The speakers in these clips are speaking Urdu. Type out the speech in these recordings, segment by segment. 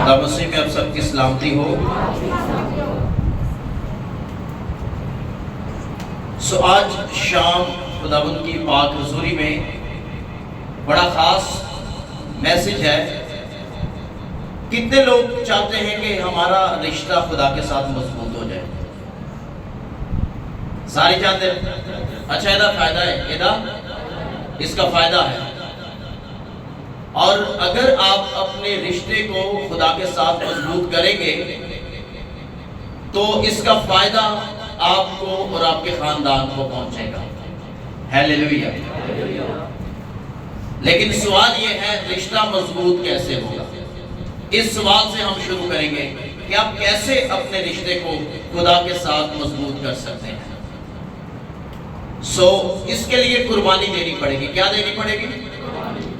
خدا مسیح میں اب سب کی سلامتی ہو۔ آج شام خداوند کی پاک حضوری میں بڑا خاص میسج ہے۔ کتنے لوگ چاہتے ہیں کہ ہمارا رشتہ خدا کے ساتھ مضبوط ہو جائے؟ سارے چاہتے ہیں؟ اچھا یہ فائدہ ہے، اس کا فائدہ ہے۔ اور اگر آپ اپنے رشتے کو خدا کے ساتھ مضبوط کریں گے تو اس کا فائدہ آپ کو اور آپ کے خاندان کو پہنچے گا۔ ہیلیلویا۔ لیکن سوال یہ ہے، رشتہ مضبوط کیسے ہوگا؟ اس سوال سے ہم شروع کریں گے کہ آپ کیسے اپنے رشتے کو خدا کے ساتھ مضبوط کر سکتے ہیں۔ اس کے لیے قربانی دینی پڑے گی۔ کیا دینی پڑے گی؟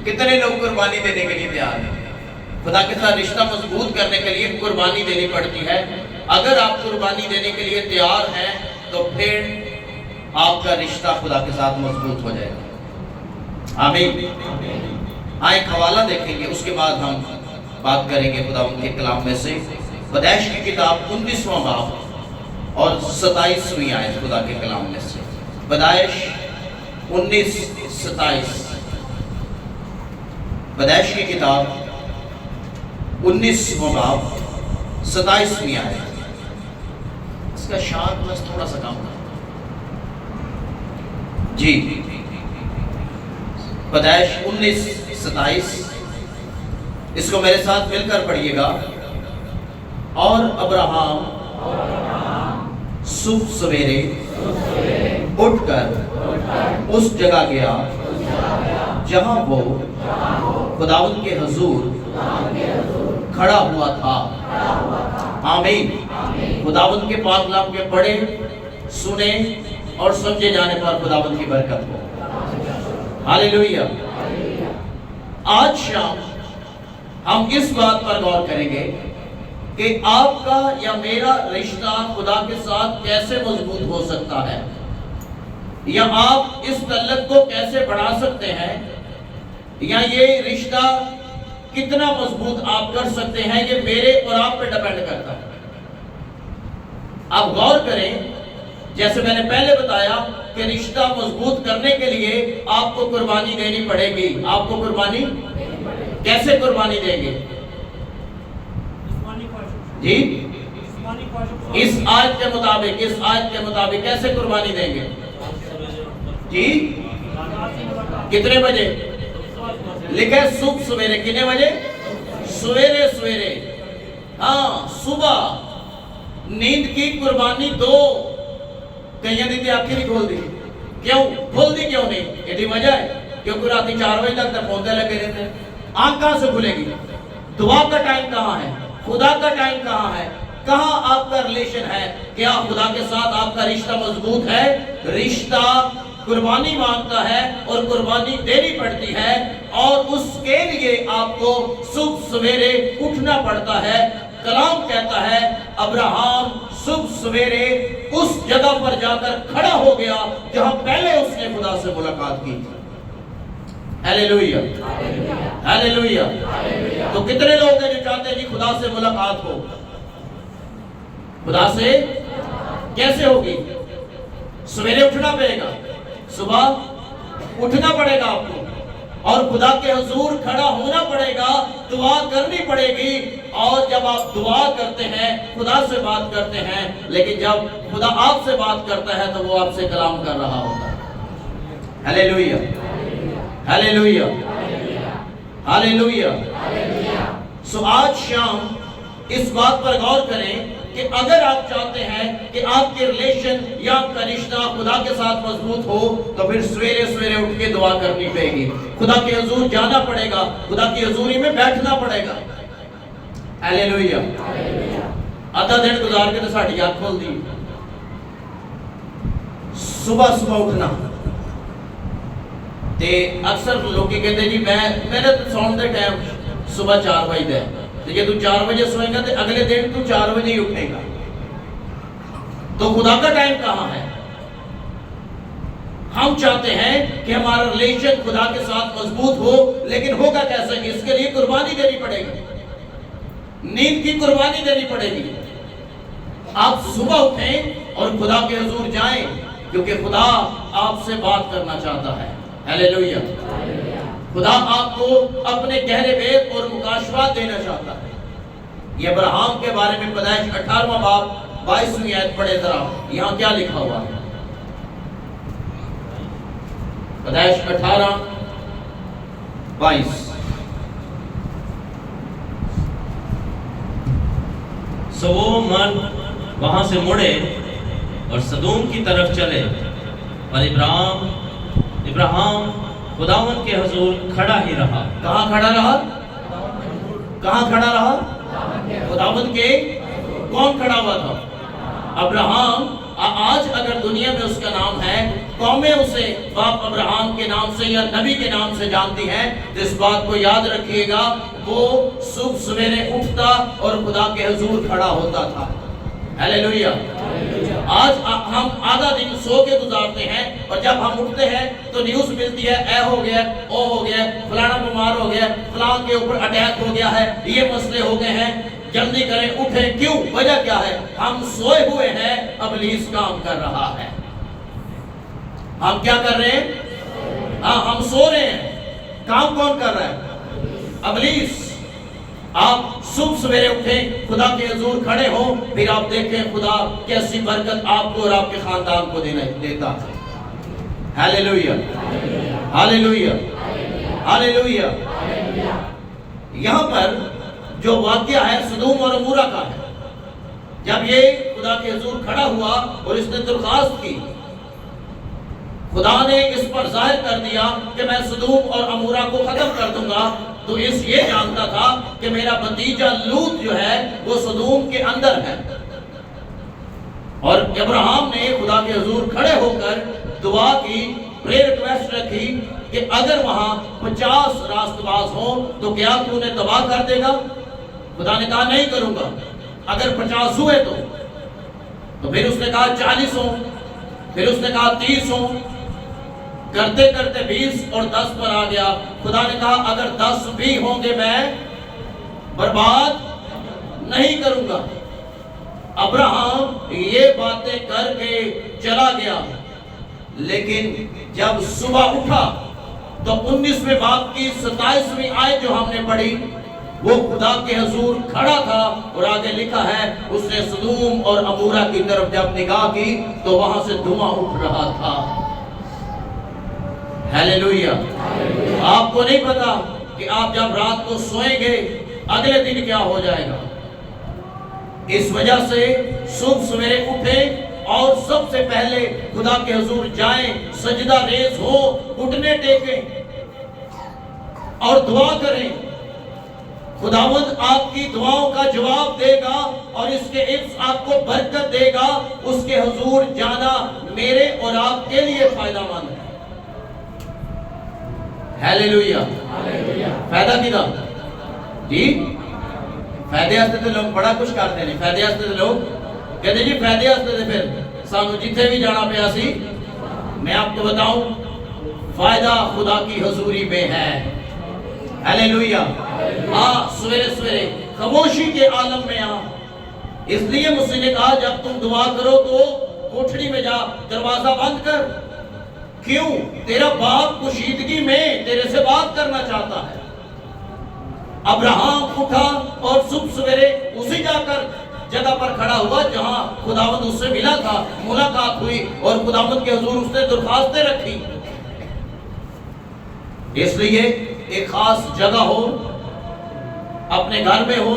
کتنے لوگ قربانی دینے کے لیے تیار ہیں؟ خدا کے ساتھ رشتہ مضبوط کرنے کے لیے قربانی دینی پڑتی ہے۔ اگر آپ قربانی دینے کے لیے تیار ہیں تو پھر آپ کا رشتہ خدا کے ساتھ مضبوط ہو جائے گا۔ آمین۔ ایک حوالہ دیکھیں گے، اس کے بعد ہم بات کریں گے خدا ان کے کلام میں سے۔ پیدائش کی کتاب 19واں باب اور 27ویں آیت خدا کے کلام میں سے۔ پیدائش 19:27۔ پیدائش کی کتاب 19واں باب 27ویں آیت۔ اس کا شان بس تھوڑا سا کام کریں جی۔ پیدائش 19:27، اس کو میرے ساتھ مل کر پڑھیے گا۔ اور ابراہم صبح سویرے اٹھ کر اس جگہ گیا جہاں وہ خداوند کے حضور کھڑا ہوا تھا۔ آمین۔ خداوند کے پاک کلام کے پڑھے، سنے اور سمجھے جانے پر خداوند کی برکت ہو۔ ہاللیلویہ۔ آج شام ہم اس بات پر غور کریں گے کہ آپ کا یا میرا رشتہ خدا کے ساتھ کیسے مضبوط ہو سکتا ہے، یا آپ اس تعلق کو کیسے بڑھا سکتے ہیں، یا یہ رشتہ کتنا مضبوط آپ کر سکتے ہیں۔ یہ میرے اور آپ پہ ڈیپینڈ کرتا ہے۔ آپ غور کریں، جیسے میں نے پہلے بتایا کہ رشتہ مضبوط کرنے کے لیے آپ کو قربانی دینی پڑے گی۔ آپ کو قربانی کیسے قربانی دیں گے جی؟ اس آیت کے مطابق کیسے قربانی دیں گے جی؟ کتنے بجے لکھے؟ صبح سویرے۔ کتنے بجے؟ سویرے۔ ہاں، صبح۔ نیند کی قربانی دو کہیں دی تھی، آنکھیں نہیں کھول دی۔ کیوں کھول دی؟ کیوں نہیں؟ یہ وجہ ہے کیونکہ راتی 4 بجے تک پودے لگے رہتے ہیں۔ آنکھ کہاں سے کھلے گی؟ دعا کا ٹائم کہاں ہے؟ خدا کا ٹائم کہاں ہے؟ کہاں آپ کا ریلیشن ہے؟ کیا خدا کے ساتھ آپ کا رشتہ مضبوط ہے؟ رشتہ قربانی مانگتا ہے اور قربانی دینی پڑتی ہے، اور اس کے لیے آپ کو صبح سویرے اٹھنا پڑتا ہے۔ کلام کہتا ہے ابراہم صبح سویرے اس جگہ پر جا کر کھڑا ہو گیا جہاں پہلے اس نے خدا سے ملاقات کی تھی۔ ہیلیلویہ، ہیلیلویہ۔ تو کتنے لوگ ہیں جو چاہتے ہیں کہ خدا سے ملاقات ہو؟ خدا سے کیسے ہوگی؟ سویرے اٹھنا پڑے گا، صبح اٹھنا پڑے گا آپ کو، اور خدا کے حضور کھڑا ہونا پڑے گا، دعا کرنی پڑے گی۔ اور جب آپ دعا کرتے ہیں، خدا سے بات کرتے ہیں، لیکن جب خدا آپ سے بات کرتا ہے تو وہ آپ سے کلام کر رہا ہوتا ہے۔ ہیلیلویہ، ہیلیلویہ، ہیلیلویہ۔ آج شام اس بات پر غور کریں کہ اگر آپ چاہتے ہیں کہ آپ کے ریلیشن یا آپ کا رشتہ خدا کے ساتھ مضبوط ہو تو پھر سویرے اٹھ کے دعا کرنی پڑے گی، خدا کے حضور جانا پڑے گا، خدا کی حضوری میں بیٹھنا پڑے گا۔ ہیلیلویہ۔ آدھا دن گزار کے تو ساڑھی آنکھ کھول دی۔ صبح اٹھنا تے اکثر لوگ کہتے جی میں نے سون دے ٹائم صبح 4 بجے دے، جب تو 4 بجے سوئے گا تو اگلے دن تو 4 بجے ہی اٹھے گا، تو خدا کا ٹائم کہاں ہے؟ ہم چاہتے ہیں کہ ہمارا ریلیشن خدا کے ساتھ مضبوط ہو، لیکن ہوگا کیسے؟ اس کے لیے قربانی دینی پڑے گی۔ نیند کی قربانی دینی پڑے گی. آپ صبح اٹھیں اور خدا کے حضور جائیں کیونکہ خدا آپ سے بات کرنا چاہتا ہے. ہیلیلویا. خدا آپ کو اپنے گہرے بید اور مکاشفات دینا چاہتا ہے. یہ ابراہیم کے بارے میں پیدائش 18واں باب 22ویں آیت پڑھے ذرا. یہاں کیا لکھا ہوا ہے؟ پیدائش 18:22. سو وہ مرد وہاں سے مڑے اور سدوم کی طرف چلے، اور ابراہیم خداوند کے حضور کھڑا ہی رہا. کہاں کھڑا رہا؟ کہاں کھڑا رہا؟ خداوند کے. کون کھڑا ہوا تھا؟ ابراہیم. آج اگر دنیا میں اس کا نام ہے، قومیں اسے باپ ابراہیم کے نام سے یا نبی کے نام سے جانتی ہیں، تو اس بات کو یاد رکھیے گا وہ صبح سویرے اٹھتا اور خدا کے حضور کھڑا ہوتا تھا. ہیلیلویا. آج ہم آدھا دن سو کے گزارتے ہیں اور جب ہم اٹھتے ہیں تو نیوز ملتی ہے اے ہو گیا، او ہو گیا، فلانا بیمار ہو گیا، فلاں کے اوپر اٹیک ہو گیا ہے، یہ مسئلے ہو گئے ہیں. جلدی کریں، اٹھیں. کیوں؟ وجہ کیا ہے؟ ہم سوئے ہوئے ہیں، ابلیس کام کر رہا ہے. ہم کیا کر رہے ہیں؟ ہم سو رہے ہیں. کام کون کر رہا ہے؟ ابلیس. آپ صبح سویرے اٹھیں، خدا کے حضور کھڑے ہوں، پھر آپ دیکھیں خدا کیسی برکت آپ کو اور آپ کے خاندان کو دیتا ہے. ہیلیلویا. ہیلیلویا. ہیلیلویا. یہاں پر جو واقعہ ہے سدوم اور عمورہ کا ہے. جب یہ خدا کے حضور کھڑا ہوا اور اس نے درخواست کی، خدا نے اس پر ظاہر کر دیا کہ میں سدوم اور عمورہ کو ختم کر دوں گا. تو اس یہ جانتا تھا کہ میرا بھتیجا لوط جو ہے وہ سدوم کے اندر ہے. اور ابراہیم نے خدا کے حضور کھڑے ہو کر دعا کی، پریئر ریکویسٹ رکھی کہ اگر وہاں 50 راست باز ہوں تو کیا تو نے تباہ کر دے گا؟ خدا نے کہا نہیں کروں گا. اگر 50 ہوئے تو پھر اس نے کہا 40 ہوں، پھر اس نے کہا 30 ہوں. کرتے کرتے 20 اور 10 پر آ گیا. خدا نے کہا اگر 10 بھی ہوں گے میں برباد نہیں کروں گا. ابراہیم یہ باتیں کر کے چلا گیا، لیکن جب صبح اٹھا تو 19ویں باب کی 27ویں آیت جو ہم نے پڑھی، وہ خدا کے حضور کھڑا تھا اور آگے لکھا ہے اس نے سدوم اور عمورہ کی طرف جب نگاہ کی تو وہاں سے دھواں اٹھ رہا تھا. ہیلیلویا. آپ کو نہیں پتا کہ آپ جب رات کو سوئیں گے اگلے دن کیا ہو جائے گا. اس وجہ سے صبح سویرے اٹھیں اور سب سے پہلے خدا کے حضور جائیں، سجدہ ریز ہو، گھٹنے ٹیکیں اور دعا کریں. خداوند آپ کی دعاؤں کا جواب دے گا اور اس کے عوض آپ کو برکت دے گا. اس کے حضور جانا میرے اور آپ کے لیے فائدہ مند ہے. ہیلیلویا. فائدہ کدا جی فائدے واسطے تو لوگ بڑا کچھ کرتے ہیں. فائدے واسطے تو لوگ کہتے جی فائدے واسطے تو پھر سانو جتھے بھی جانا پیا سی. میں آپ کو بتاؤں فائدہ خدا کی حضوری میں ہے. ہیلیلویا. سویرے سویرے خاموشی کے عالم میں آ. اس لیے مجھ سے نے کہا جب تم دعا کرو تو کوٹھڑی میں جا، دروازہ بند کر. کیوں؟ تیرا باپ کشیدگی میں تیرے سے بات کرنا چاہتا ہے. ابراہیم اٹھا اور صبح سویرے اسی جا کر جگہ پر کھڑا ہوا جہاں خداوند اس سے ملا تھا. ملاقات ہوئی اور خداوند کے حضور اس نے درخواستیں رکھی. اس لیے ایک خاص جگہ ہو، اپنے گھر میں ہو،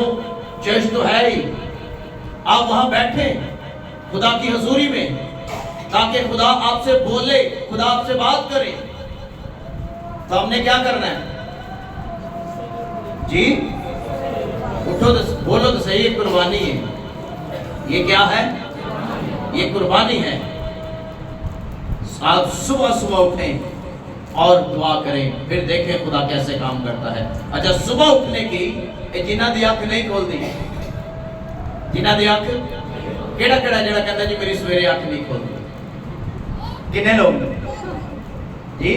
چرچ تو ہے ہی، آپ وہاں بیٹھیں خدا کی حضوری میں تاکہ خدا آپ سے بولے، خدا آپ سے بات کرے. تو ہم نے کیا کرنا ہے جی؟ اٹھو تو بولو تو صحیح. یہ قربانی ہے. یہ کیا ہے؟ یہ قربانی ہے. آپ صبح صبح اٹھیں اور دعا کریں، پھر دیکھیں خدا کیسے کام کرتا ہے. اچھا صبح اٹھنے کی جنہ دی آنکھ نہیں کھول دی، جنہ دی آنکھ کیڑا کیڑا جڑا کہتا جی میری سویرے آنکھ نہیں کھول دی؟ کتنے لوگ جی؟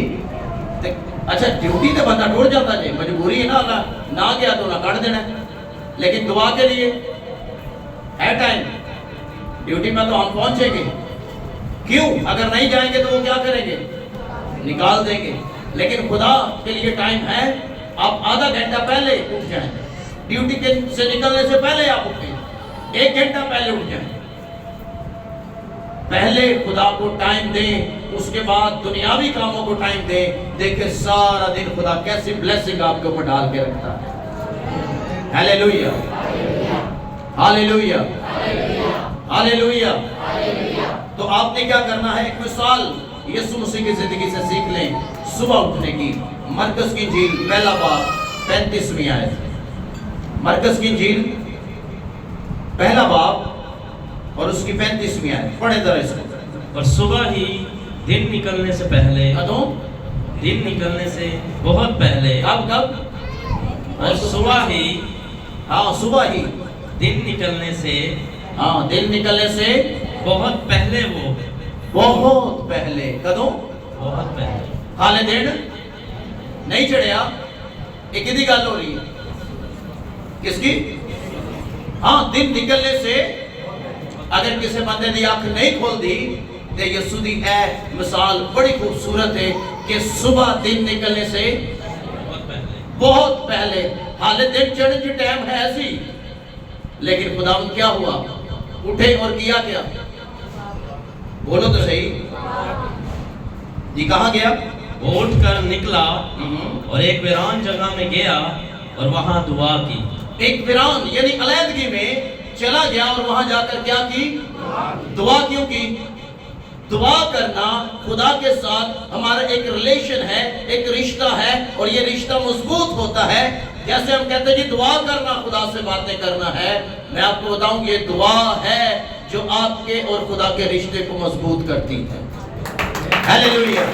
اچھا ڈیوٹی تو بندہ ٹوڑ جاتا جی، مجبوری ہے نا، نہ گیا تو نہ کٹ دینا. لیکن دعا کے لیے ہے ٹائم. ڈیوٹی میں تو ہم پہنچیں گے. کیوں؟ اگر نہیں جائیں گے تو وہ کیا کریں گے؟ نکال دیں گے. لیکن خدا کے لیے ٹائم ہے. آپ آدھا گھنٹہ پہلے اٹھ جائیں. ڈیوٹی سے نکلنے سے پہلے آپ اٹھیں. 1 گھنٹہ پہلے اٹھ جائیں. پہلے خدا کو ٹائم دیں, اس کے بعد دنیاوی کاموں کو ٹائم دیں. دیکھیں سارا دن خدا کیسی بلیسنگ آپ کے اوپر ڈال کے رکھتا ہے. ہاللیلویہ, ہاللیلویہ, ہاللیلویہ. تو آپ نے کیا کرنا ہے؟ ایک مثال یسوع مسیح کی زندگی سے سیکھ لیں صبح اٹھنے کی. مرکز کی انجیل پہلا باب 35ویں آیت. مرکز کی انجیل پہلا باب اور اس کی 35ویں آیت پڑھیں ذرا اس کو. اور صبح ہی دن نکلنے سے پہلے, دن نکلنے سے بہت پہلے, کب اور صبح ہی, ہاں صبح ہی دن نکلنے سے, ہاں دن نکلنے سے بہت پہلے, وہ بہت پہلے, کدوں بہت پہلے, حالے دن نہیں چڑھیا. ایک کدی گل ہو رہی ہے کس کی؟ ہاں دن نکلنے سے. اگر کسی بندے دی آنکھ نہیں کھول دی تو یسوع دی اے مثال بڑی خوبصورت ہے کہ صبح دن نکلنے سے بہت پہلے. حالے دن چڑھنے کی ٹائم ہے ایسی, لیکن خداوند کیا ہوا؟ اٹھے اور کیا کیا؟ بولو تو صحیح جی. کہاں گیا؟ وہ اٹھ کر نکلا اور ایک ویران جگہ میں گیا اور وہاں دعا کی. ایک ویران یعنی علیحدگی میں چلا گیا اور وہاں جا کر کیا کی؟ دعا. کیوں کی؟ دعا کرنا خدا کے ساتھ ہمارا ایک ریلیشن ہے, ایک رشتہ ہے, اور یہ رشتہ مضبوط ہوتا ہے. جیسے ہم کہتے ہیں جی دعا کرنا خدا سے باتیں کرنا ہے. میں آپ کو بتاؤں یہ دعا ہے جو آپ کے اور خدا کے رشتے کو مضبوط کرتی ہے. ہاللیلویہ.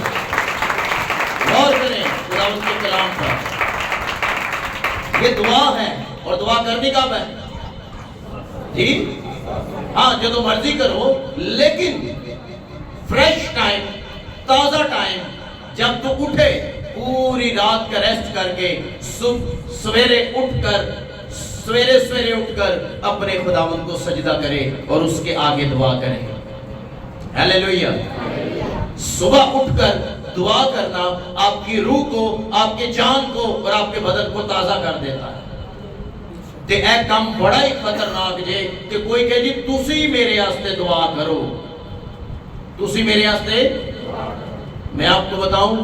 غور کریں خدا اس کے کلام پر. یہ دعا ہے, اور دعا کرنی کب ہے جی؟ ہاں جو تو مرضی کرو, لیکن فریش ٹائم, تازہ ٹائم, جب تو اٹھے پوری رات کا ریسٹ کر کے سویرے اٹھ کر اپنے خداوند کو سجدہ کرے اور اس کے آگے دعا کرے. ہاللیلویہ. صبح اٹھ کر دعا کرنا آپ کی روح کو, آپ کے جان کو اور آپ کے بدن کو تازہ کر دیتا ہے. تے اے کام بڑا ہی خطرناک جے کہ کوئی کہے جی تسی میرے واسطے دعا کرو, تسی میرے واسطے. میں آپ کو بتاؤں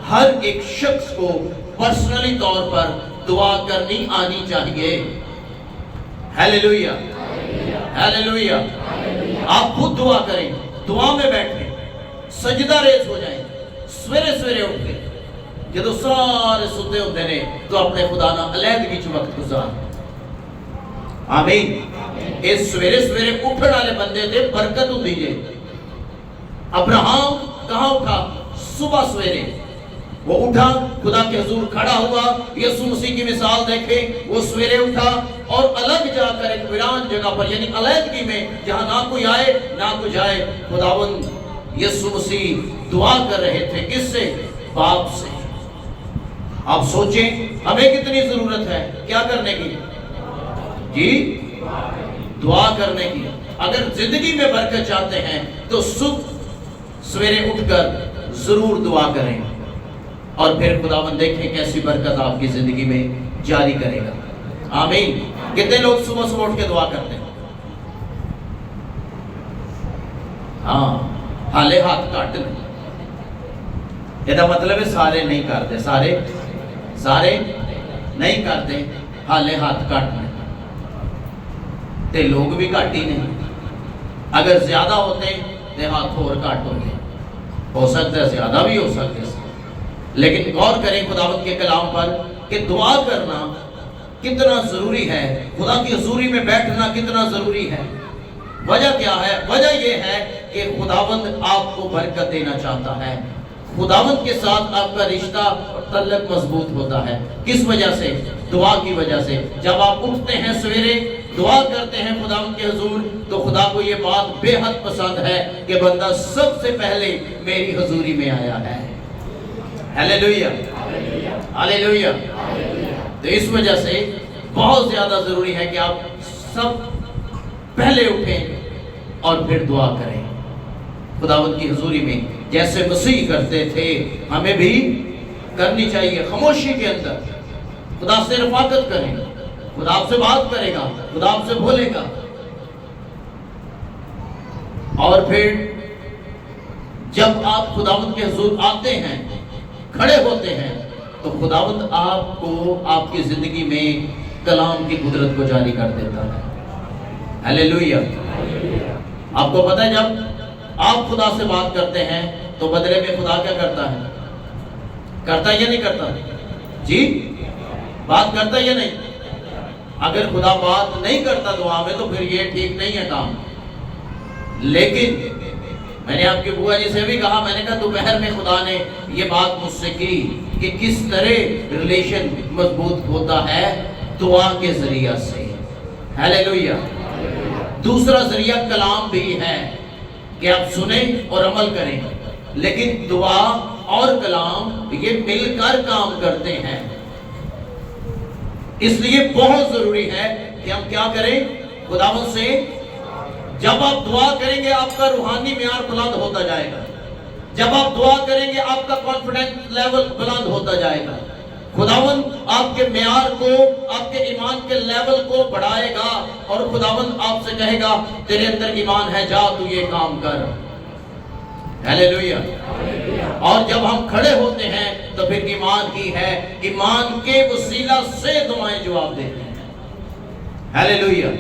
ہر ایک شخص کو پرسنلی طور پر دعا کرنی آنی چاہیے. ہاللیلویہ, ہاللیلویہ. آپ خود دعا کریں, دعا میں بیٹھیں, سجدہ ریز ہو جائیں, سویرے اٹھ کے جدو سارے ستے ہوتے نے تو اپنے خدا نہ علیحدگی چ وقت گزار. آمین. اس سویرے اٹھنے والے بندے تے برکت ہوندی ہے. ابراہیم کہاں اٹھا؟ صبح سویرے وہ اٹھا, خدا کے حضور کھڑا ہوا. یسوع مسیح کی مثال دیکھیں, وہ سویرے اٹھا اور الگ جا کر ایک ویران جگہ پر یعنی علیحدگی میں جہاں نہ کوئی آئے نہ کوئی جائے, خداوند یسوع مسیح دعا کر رہے تھے. کس سے؟ باپ سے. آپ سوچیں ہمیں کتنی ضرورت ہے کیا کرنے کی جی؟ دعا کرنے کی. اگر زندگی میں برکت چاہتے ہیں تو سویرے اٹھ کر ضرور دعا کریں, اور پھر خداوند دیکھیں کیسی برکت آپ کی زندگی میں جاری کرے گا. آمین. کتنے لوگ صبح اٹھ کے دعا کرتے ہیں؟ ہاں, حالے ہاتھ کٹ نہیں. یہ مطلب ہے سارے نہیں کرتے, سارے نہیں کرتے, حالے ہاتھ کٹ نہیں. تے لوگ بھی کٹ ہی نہیں. اگر زیادہ ہوتے تے ہاتھ اور کٹ ہوتے, ہو سکتا ہے زیادہ بھی ہو سکتے. لیکن غور کریں خداوند کے کلام پر کہ دعا کرنا کتنا ضروری ہے, خدا کی حضوری میں بیٹھنا کتنا ضروری ہے. وجہ کیا ہے؟ وجہ یہ ہے کہ خداوند آپ کو برکت دینا چاہتا ہے. خداوند کے ساتھ آپ کا رشتہ اور تعلق مضبوط ہوتا ہے. کس وجہ سے؟ دعا کی وجہ سے. جب آپ اٹھتے ہیں سویرے دعا کرتے ہیں خداوند کے حضور تو خدا کو یہ بات بے حد پسند ہے کہ بندہ سب سے پہلے میری حضوری میں آیا ہے. ہاللیلویہ, ہاللیلویہ. تو اس وجہ سے بہت زیادہ ضروری ہے کہ آپ سب پہلے اٹھیں اور پھر دعا کریں خداوند کی حضوری میں، جیسے مسیح کرتے تھے ہمیں بھی کرنی چاہیے۔ خاموشی کے اندر خدا سے رفاقت کریں، خدا آپ سے بات کرے گا، خدا آپ سے بولے گا، اور پھر جب آپ خداوند کے حضور آتے ہیں، کھڑے ہوتے ہیں، تو خداوند آپ کو آپ کی زندگی میں کلام کی قدرت کو جاری کر دیتا ہے۔ ہیلیلویا۔ آپ کو پتہ ہے جب آپ خدا سے بات کرتے ہیں تو بدلے میں خدا کیا کرتا ہے؟ کرتا ہے یا نہیں کرتا؟ جی بات کرتا ہے یا نہیں؟ اگر خدا بات نہیں کرتا دعا میں تو پھر یہ ٹھیک نہیں ہے کام۔ لیکن میں نے آپ کی بوا جی سے بھی کہا، میں نے کہا دوپہر میں خدا نے یہ بات مجھ سے کی کہ کس طرح ریلیشن مضبوط ہوتا ہے دعا کے ذریعہ سے۔ ہیلیلویا۔ دوسرا ذریعہ کلام بھی ہے کہ آپ سنیں اور عمل کریں، لیکن دعا اور کلام یہ مل کر کام کرتے ہیں۔ اس لیے بہت ضروری ہے کہ ہم کیا کریں؟ خداوند سے جب آپ دعا کریں گے آپ کا روحانی معیار بلند ہوتا جائے گا، جب آپ دعا کریں گے آپ کا کانفیڈنس لیول بلند ہوتا جائے گا، خداوند آپ کے معیار کو، آپ کے ایمان کے لیول کو بڑھائے گا، اور خداوند آپ سے کہے گا تیرے اندر ایمان ہے، جا تو یہ کام کر۔ ہیلیلویا۔ اور جب ہم کھڑے ہوتے ہیں تو پھر ایمان ہی ہے، ایمان کے وسیلہ سے دعائیں جواب دیتے ہیں۔ ہیلیلویا۔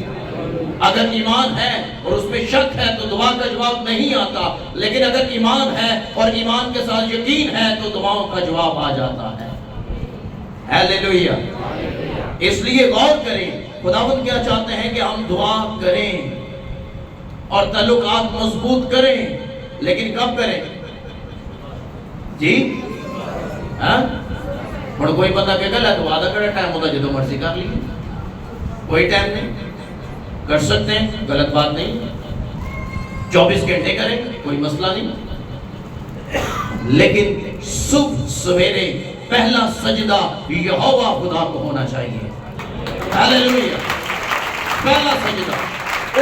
اگر ایمان ہے اور اس میں شک ہے تو دعا کا جواب نہیں آتا، لیکن اگر ایمان ہے اور ایمان کے ساتھ یقین ہے تو دعاؤں کا جواب آ جاتا ہے۔ ہیلیلویا۔ اس لیے غور کریں خداوند کیا چاہتے ہیں کہ ہم دعا کریں اور تعلقات مضبوط کریں، لیکن کب کریں؟ جی اور کوئی بندہ کہ گل ہے تو وعدہ کرے ٹائم ہوتا جدو مرضی کر لیے، کوئی ٹائم نہیں کر سکتے ہیں، غلط بات نہیں، 24 گھنٹے کریں کوئی مسئلہ نہیں، لیکن صبح سویرے پہلا سجدہ یہوہ خدا کو ہونا چاہیے۔ ہیلیلویا۔ پہلا سجدہ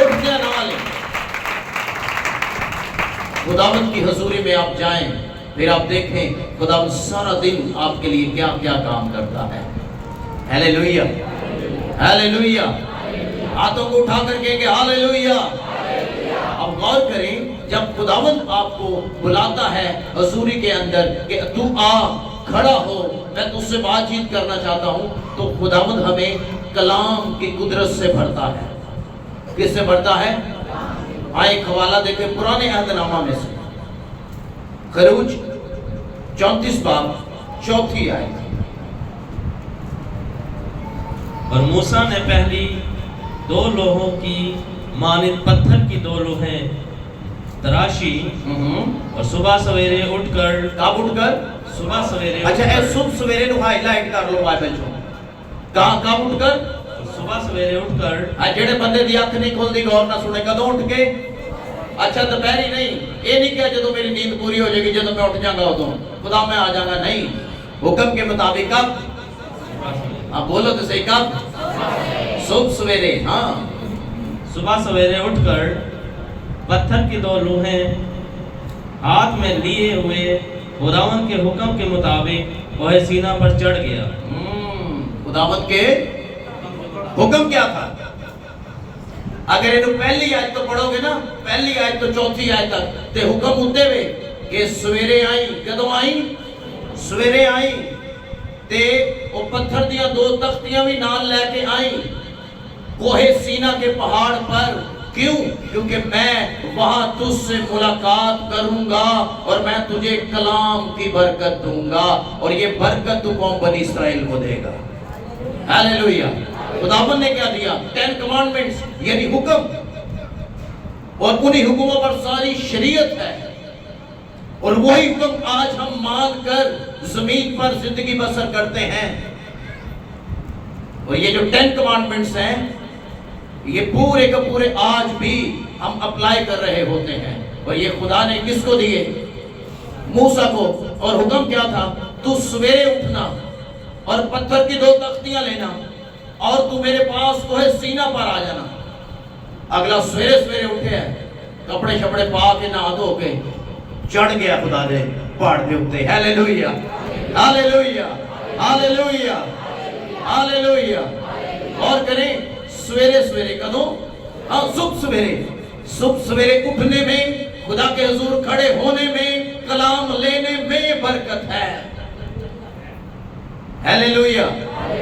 اٹھنے والے خداوند کی حضوری میں آپ جائیں، پھر آپ دیکھیں خداوند سارا دن آپ کے لیے کیا کیا کام کرتا ہے۔ ہیلیلویا۔ ہیلیلویا۔ ہاتھوں کو اٹھا کر کہیں گے ہیلیلویا۔ اب غور کریں جب خداوند آپ کو بلاتا ہے حضوری کے اندر کہ تو آ کھڑا ہو، میں تجھ سے بات چیت کرنا چاہتا ہوں، تو خداوند ہمیں کلام کی قدرت سے بھرتا ہے۔ کس سے بھرتا ہے؟ ایک حوالہ دیکھیں پرانے عہد نامہ میں سے، خروج 34 باب 4 آیت۔ اور موسیٰ نے پہلی 2 لوہوں کی مانند پتھر کی 2 لوہیں تراشی، اور صبح سویرے اٹھ کر، کب اٹھ کر؟ صبح سویرے، اچھا اے صبح سویرے نو ہائی لائٹ کر لو بائبل چوں، کہاں کب اٹھ کر؟ صبح سویرے اٹھ کر، جڑے بندے دی اکھ نہیں کھل دی غور نہ سنے کدوں اٹھ کے؟ اچھا دوپہری نہیں، یہ نہیں کیا جدو میری نیند پوری ہو جائے گی جدو میں اٹھ جاؤں گا ادوں خدا میں آ جاؤں گا، نہیں، حکم کے مطابق کب؟ آپ بولو تو صحیح، کب؟ صبح سویرے۔ ہاں صبح سویرے اٹھ کر پتھر کی 2 لوہیں ہاتھ میں لیے ہوئے خداوند کے حکم کے مطابق وہ سینہ پر چڑھ گیا۔ خداوند کے حکم کیا تھا؟ اگر انہوں پہلی آیت تو پڑھو گے نا، پہلی آیت تو 4 آیت تک تے حکم ہوتے ہوئے کہ سویرے آئیں، کدوں آئیں؟ سویرے آئیں تے وہ پتھر دیا 2 تختیاں بھی نال لے کے آئیں کوہ سینہ کے پہاڑ پر۔ کیوں؟ کیونکہ میں وہاں تجھ سے ملاقات کروں گا اور میں تجھے کلام کی برکت دوں گا، اور یہ برکت تو قوم بنی اسرائیل کو دے گا۔ ہیلیلویا۔ خداوند نے کیا دیا؟ 10 کمانڈمنٹس، یعنی حکم، اور انہی حکموں پر ساری شریعت ہے، اور وہی حکم آج ہم مان کر زمین پر زندگی بسر کرتے ہیں۔ اور یہ جو 10 کمانڈمنٹس ہیں یہ پورے کا پورے آج بھی ہم اپلائی کر رہے ہوتے ہیں، اور یہ خدا نے کس کو دیے؟ موسیٰ کو۔ اور حکم کیا تھا؟ تو سویرے اٹھنا اور پتھر کی 2 تختیاں لینا اور تو میرے پاس کوہ سینا پر آ جانا. اگلا سویرے سویرے اٹھے ہیں, کپڑے شپڑے پا کے نہا دھو کے چڑھ گیا خدا دے پہاڑ دے اوتے. ہاللیلویہ ہاللیلویہ ہاللیلویہ ہاللیلویہ. اور کریں سویرے سویرے کدوں؟ ہاں صبح سویرے اٹھنے میں, خدا کے حضور کھڑے ہونے میں, کلام لینے میں برکت ہے. ہاللیلویہ.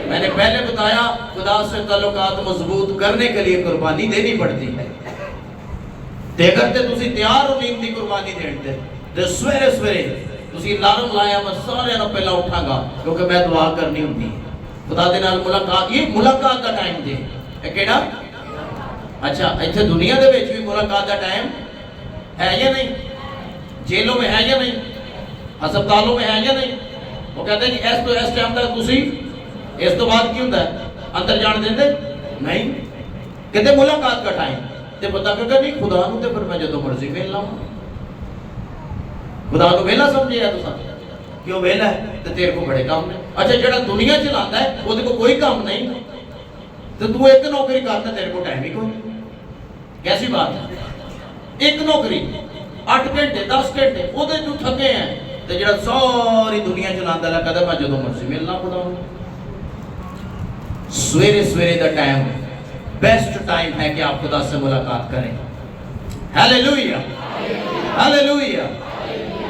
میں نے پہلے بتایا خدا سے تعلقات مضبوط کرنے کے لیے قربانی دینی پڑتی ہے. تے اگر تے تسی تیار ہو نیند دی قربانی دین تے سویرے سویرے تسی الارم لایا میں سارے نہ پہلا اٹھاں گا کیونکہ میں دعا کرنی ہوندی خدا دے نال ملاقات. یہ ملاقات دا ٹائم دے اے کیڑا؟ اچھا ایتھے دنیا دے وچ بھی ملاقات دا ٹائم ہے یا نہیں؟ جیلوں میں ہے یا نہیں؟ ہسپتالوں میں ہے یا نہیں؟ وہ کہتے ہیں کہ اس ٹائم تک تسی اس تو بعد کی ہوتا ہے اندر جان دیندے نہیں. کہتے ملاقات کا ٹائم تے پتہ کہ نہیں خدا نو تے پھر میں جدوں مرضی مل لاؤں. خدا نو ویلا سمجھیا تساں کیوں ویلا ہے تے تیرے کو بڑے کام نے. اچھا جڑا دنیا چلاندا ہے او دے کو کوئی کام نہیں تے تو ایک نوکری کرتا تیرے کو ٹائم ہی کوئی. کیسی بات ہے؟ ایک نوکری 8 گھنٹے 10 گھنٹے او دے تو تھکے ہیں تے جڑا ساری دنیا چلاندا ہے کہدا میں جدوں مرضی ملنا خدا نو. سویرے سویرے دا ٹائم بیسٹ ٹائم ہے کہ آپ خدا سے ملاقات کریں. ہاللیلویہ ہاللیلویہ.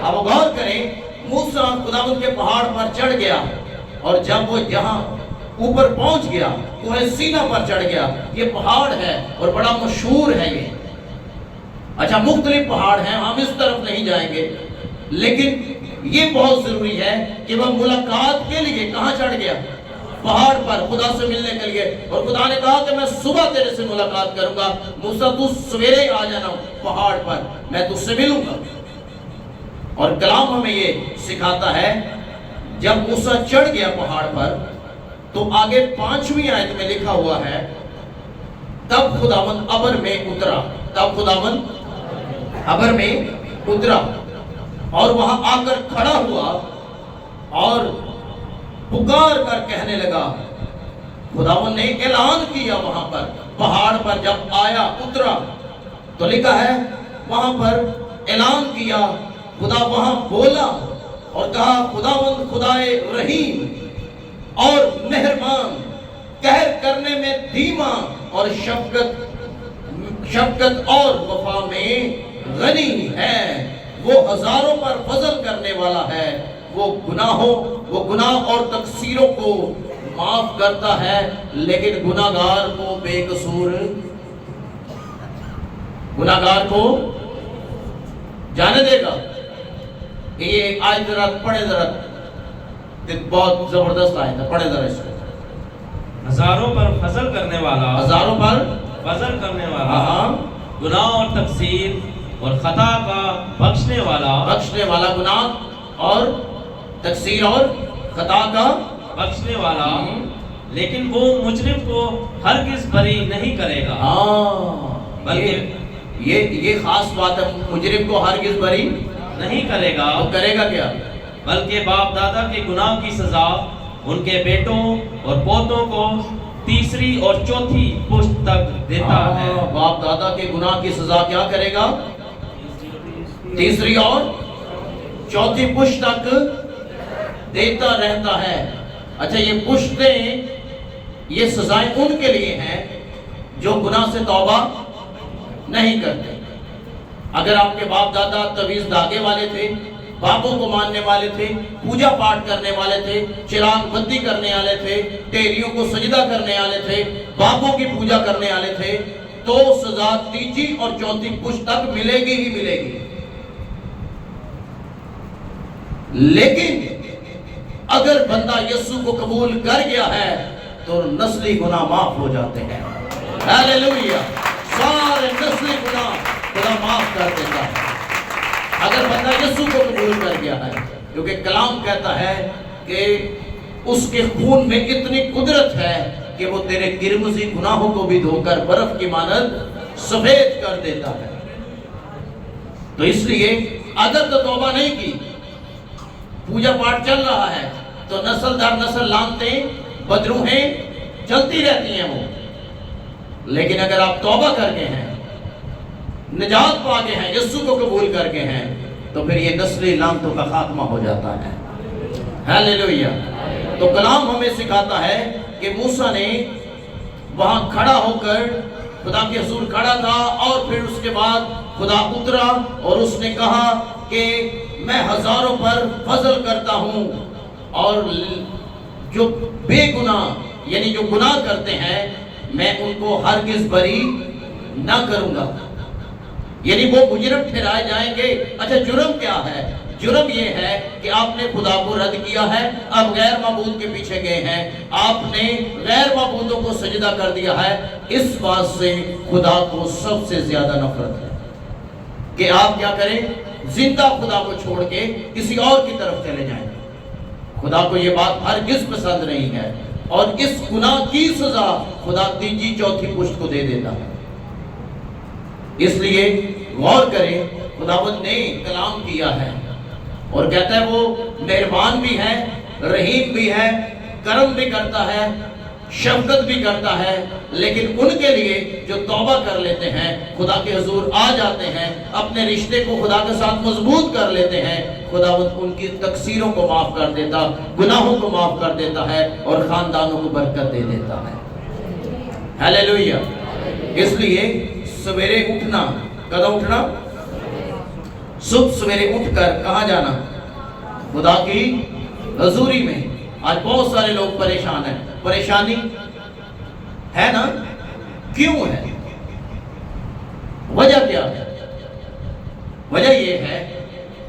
اب غور کریں موسیٰ خداوند کے پہاڑ پر چڑھ گیا اور جب وہ یہاں اوپر پہنچ گیا کوہ سینا پر چڑھ گیا. یہ پہاڑ ہے اور بڑا مشہور ہے یہ. اچھا مختلف پہاڑ ہیں, ہم اس طرف نہیں جائیں گے, لیکن یہ بہت ضروری ہے کہ وہ ملاقات کے لیے کہاں چڑھ گیا؟ پہاڑ پر خدا سے ملنے کے لیے. اور خدا نے کہا کہ میں صبح تیرے سے ملاقات کروں گا. موسیٰ تو سویرے آ جانا پہاڑ پر, میں تجھ سے ملوں گا. اور کلام ہمیں یہ سکھاتا ہے جب موسیٰ چڑھ گیا پہاڑ پر تو آگے 5ویں آیت میں لکھا ہوا ہے تب خداوند ابر میں اترا. تب خداوند ابر میں اترا اور وہاں آ کر کھڑا ہوا اور پکار کر کہنے لگا. خداوند نے اعلان کیا وہاں پر پہاڑ پر جب آیا اترا تو لکھا ہے وہاں پر اعلان کیا. خدا وہاں بولا اور کہا خداوند خدائے رحیم اور مہربان, قہر کرنے میں دھیما اور شفقت اور وفا میں غنی ہے. وہ ہزاروں پر فضل کرنے والا ہے. وہ گناہ اور تقصیروں کو معاف کرتا ہے لیکن گناہگار کو بے قصور گناہگار کو جانے دے گا. یہ آیت ذرا پڑھے, ذرا بہت زبردست آیت ہے, پڑھے ذرا اس کو. ہزاروں پر فضل کرنے والا, ہزاروں پر فضل کرنے والا, گناہ اور تقصیر اور خطا کا بخشنے والا, گناہ اور تقصیر اور خطا کا بخشنے والا, لیکن وہ مجرم کو ہرگز بری نہیں کرے گا. بلکہ یہ خاص بات ہے, مجرم کو ہرگز بری نہیں کرے گا. وہ کرے گا کیا؟ بلکہ باپ دادا کے گناہ کی سزا ان کے بیٹوں اور پوتوں کو تیسری اور چوتھی پشت تک دیتا ہے. باپ دادا کے گناہ کی سزا کیا کرے گا؟ تیسری اور چوتھی پشت تک دیتا رہتا ہے. اچھا یہ پشتیں, یہ سزائیں ان کے لیے ہیں جو گناہ سے توبہ نہیں کرتے. اگر آپ کے باپ دادا تویز داغے والے تھے, باپوں کو ماننے والے تھے, پوجا پاٹ کرنے والے تھے, چراغ بندی کرنے والے تھے, ٹیریوں کو سجدہ کرنے والے تھے, باپوں کی پوجا کرنے والے تھے, تو سزا تیسری اور چوتھی پشت تک ملے گی ہی ملے گی. لیکن اگر بندہ یسوع کو قبول کر گیا ہے تو نسلی گناہ معاف ہو جاتے ہیں. ہاللیلویہ. سارے نسلی گناہ خدا معاف کر دیتا ہے اگر بندہ یسوع کو قبول کر گیا ہے, کیونکہ کلام کہتا ہے کہ اس کے خون میں اتنی قدرت ہے کہ وہ تیرے قرمزی گناہوں کو بھی دھو کر برف کی مانند سفید کر دیتا ہے. تو اس لیے اگر تو توبہ نہیں کی, پوجا پاٹ چل رہا ہے, تو نسل در نسل لانتے, بدروہیں, چلتی رہتی ہیں وہ. لیکن اگر آپ توبہ کر کے ہیں, نجات پا کے ہیں, یسوع کو قبول کر کے ہیں, تو پھر یہ نسلی لعنتوں کا خاتمہ ہو جاتا ہے. ہیلیلویا. تو کلام ہمیں سکھاتا ہے کہ موسیٰ نے وہاں کھڑا ہو کر خدا کے حضور کھڑا تھا, اور پھر اس کے بعد خدا اترا اور اس نے کہا کہ میں ہزاروں پر فضل کرتا ہوں, اور جو بے گناہ یعنی جو گناہ کرتے ہیں میں ان کو ہرگز بری نہ کروں گا. یعنی وہ مجرم ٹھہرائے جائیں گے. اچھا جرم کیا ہے؟ جرم یہ ہے کہ آپ نے خدا کو رد کیا ہے, اب غیر معبود کے پیچھے گئے ہیں, آپ نے غیر معبودوں کو سجدہ کر دیا ہے. اس بات سے خدا کو سب سے زیادہ نفرت ہے کہ آپ کیا کریں, زندہ خدا کو چھوڑ کے کسی اور کی طرف چلے جائیں. خدا کو یہ بات ہرگز پسند نہیں ہے, اور اس گناہ کی سزا خدا تیجی چوتھی پشت کو دے دیتا ہے. اس لیے غور کریں, خداوند نے کلام کیا ہے اور کہتا ہے وہ مہربان بھی ہے, رحیم بھی ہے, کرم بھی کرتا ہے, شفقت بھی کرتا ہے. لیکن ان کے لیے جو توبہ کر لیتے ہیں, خدا کے حضور آ جاتے ہیں, اپنے رشتے کو خدا کے ساتھ مضبوط کر لیتے ہیں, خداوند ان کی تقصیروں کو معاف کر دیتا, گناہوں کو معاف کر دیتا ہے, اور خاندانوں کو برکت دے دیتا ہے. ہیلیلویا. اس لیے سویرے اٹھنا, کدھر اٹھنا؟ صبح سویرے اٹھ کر کہاں جانا؟ خدا کی حضوری میں. آج بہت سارے لوگ پریشان ہیں. پریشانی ہے نا؟ کیوں ہے؟ وجہ کیا ہے؟ وجہ یہ ہے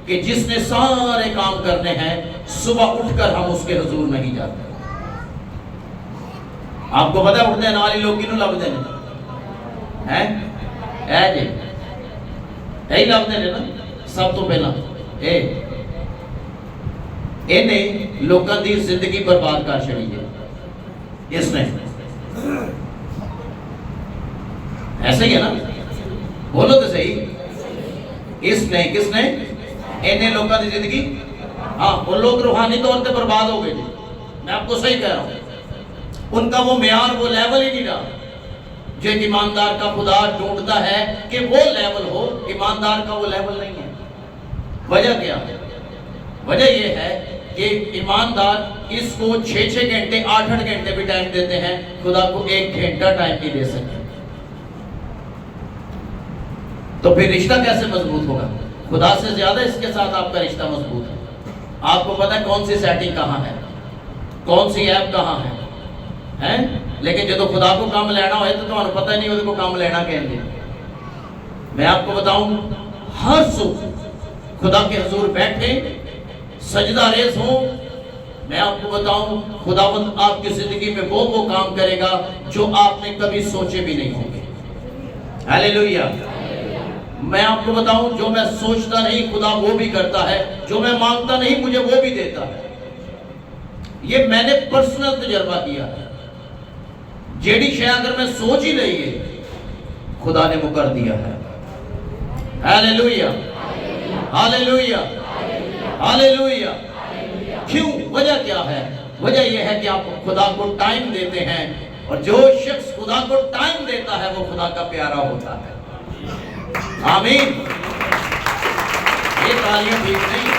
کہ جس نے سارے کام کرنے ہیں, صبح اٹھ کر ہم اس کے حضور نہیں جاتے. آپ کو پتا اٹھتے ہیں نالی لوگ کینوں لب دینے ہیں, اے جی یہی لب دینے نا. سب تو پہلا انہیں لوگوں دی زندگی برباد کر چھڑی ہے. اس نے ایسا ہی ہے نا, بولو تو صحیح. اس نے کس نے؟ انہیں لوگوں دی زندگی, ہاں وہ لوگ روحانی طور پہ برباد ہو گئے تھے. میں آپ کو صحیح کہہ رہا ہوں. ان کا وہ معیار, وہ لیول ہی نہیں رہا جو ایک ایماندار کا خدا ڈھونڈتا ہے کہ وہ لیول ہو. ایماندار کا وہ لیول نہیں ہے. وجہ کیا ہے؟ وجہ یہ ہے کہ ایماندار اس کو 6 گھنٹے 8 گھنٹے بھی ٹائم دیتے ہیں, خدا کو 1 گھنٹہ ٹائم نہیں دے سکتے. تو پھر رشتہ کیسے مضبوط ہوگا؟ خدا سے زیادہ اس کے ساتھ آپ کا رشتہ مضبوط ہے. آپ کو پتہ ہے کون سی سیٹنگ کہاں ہے, کون سی ایپ کہاں ہے, لیکن جب خدا کو کام لینا ہوئے تو تمہیں پتہ نہیں ہوتا کو کام لینا کہیں گے. میں آپ کو بتاؤں, ہر صبح خدا کے حضور بیٹھے سجدہ ریز ہوں. میں آپ کو بتاؤں خداوند آپ کی زندگی میں وہ کام کرے گا جو آپ نے کبھی سوچے بھی نہیں ہوں گے. ہیلیلویا. میں آپ کو بتاؤں جو میں سوچتا نہیں خدا وہ بھی کرتا ہے, جو میں مانگتا نہیں مجھے وہ بھی دیتا ہے. یہ میں نے پرسنل تجربہ کیا ہے. جیڑی شے اگر میں سوچ ہی نہیں ہے خدا نے وہ کر دیا ہے. Hallelujah, hallelujah, hallelujah. کیوں؟ وجہ کیا ہے؟ وجہ یہ ہے کہ آپ خدا کو ٹائم دیتے ہیں, اور جو شخص خدا کو ٹائم دیتا ہے وہ خدا کا پیارا ہوتا ہے. آمین. یہ تعلیم ٹھیک نہیں,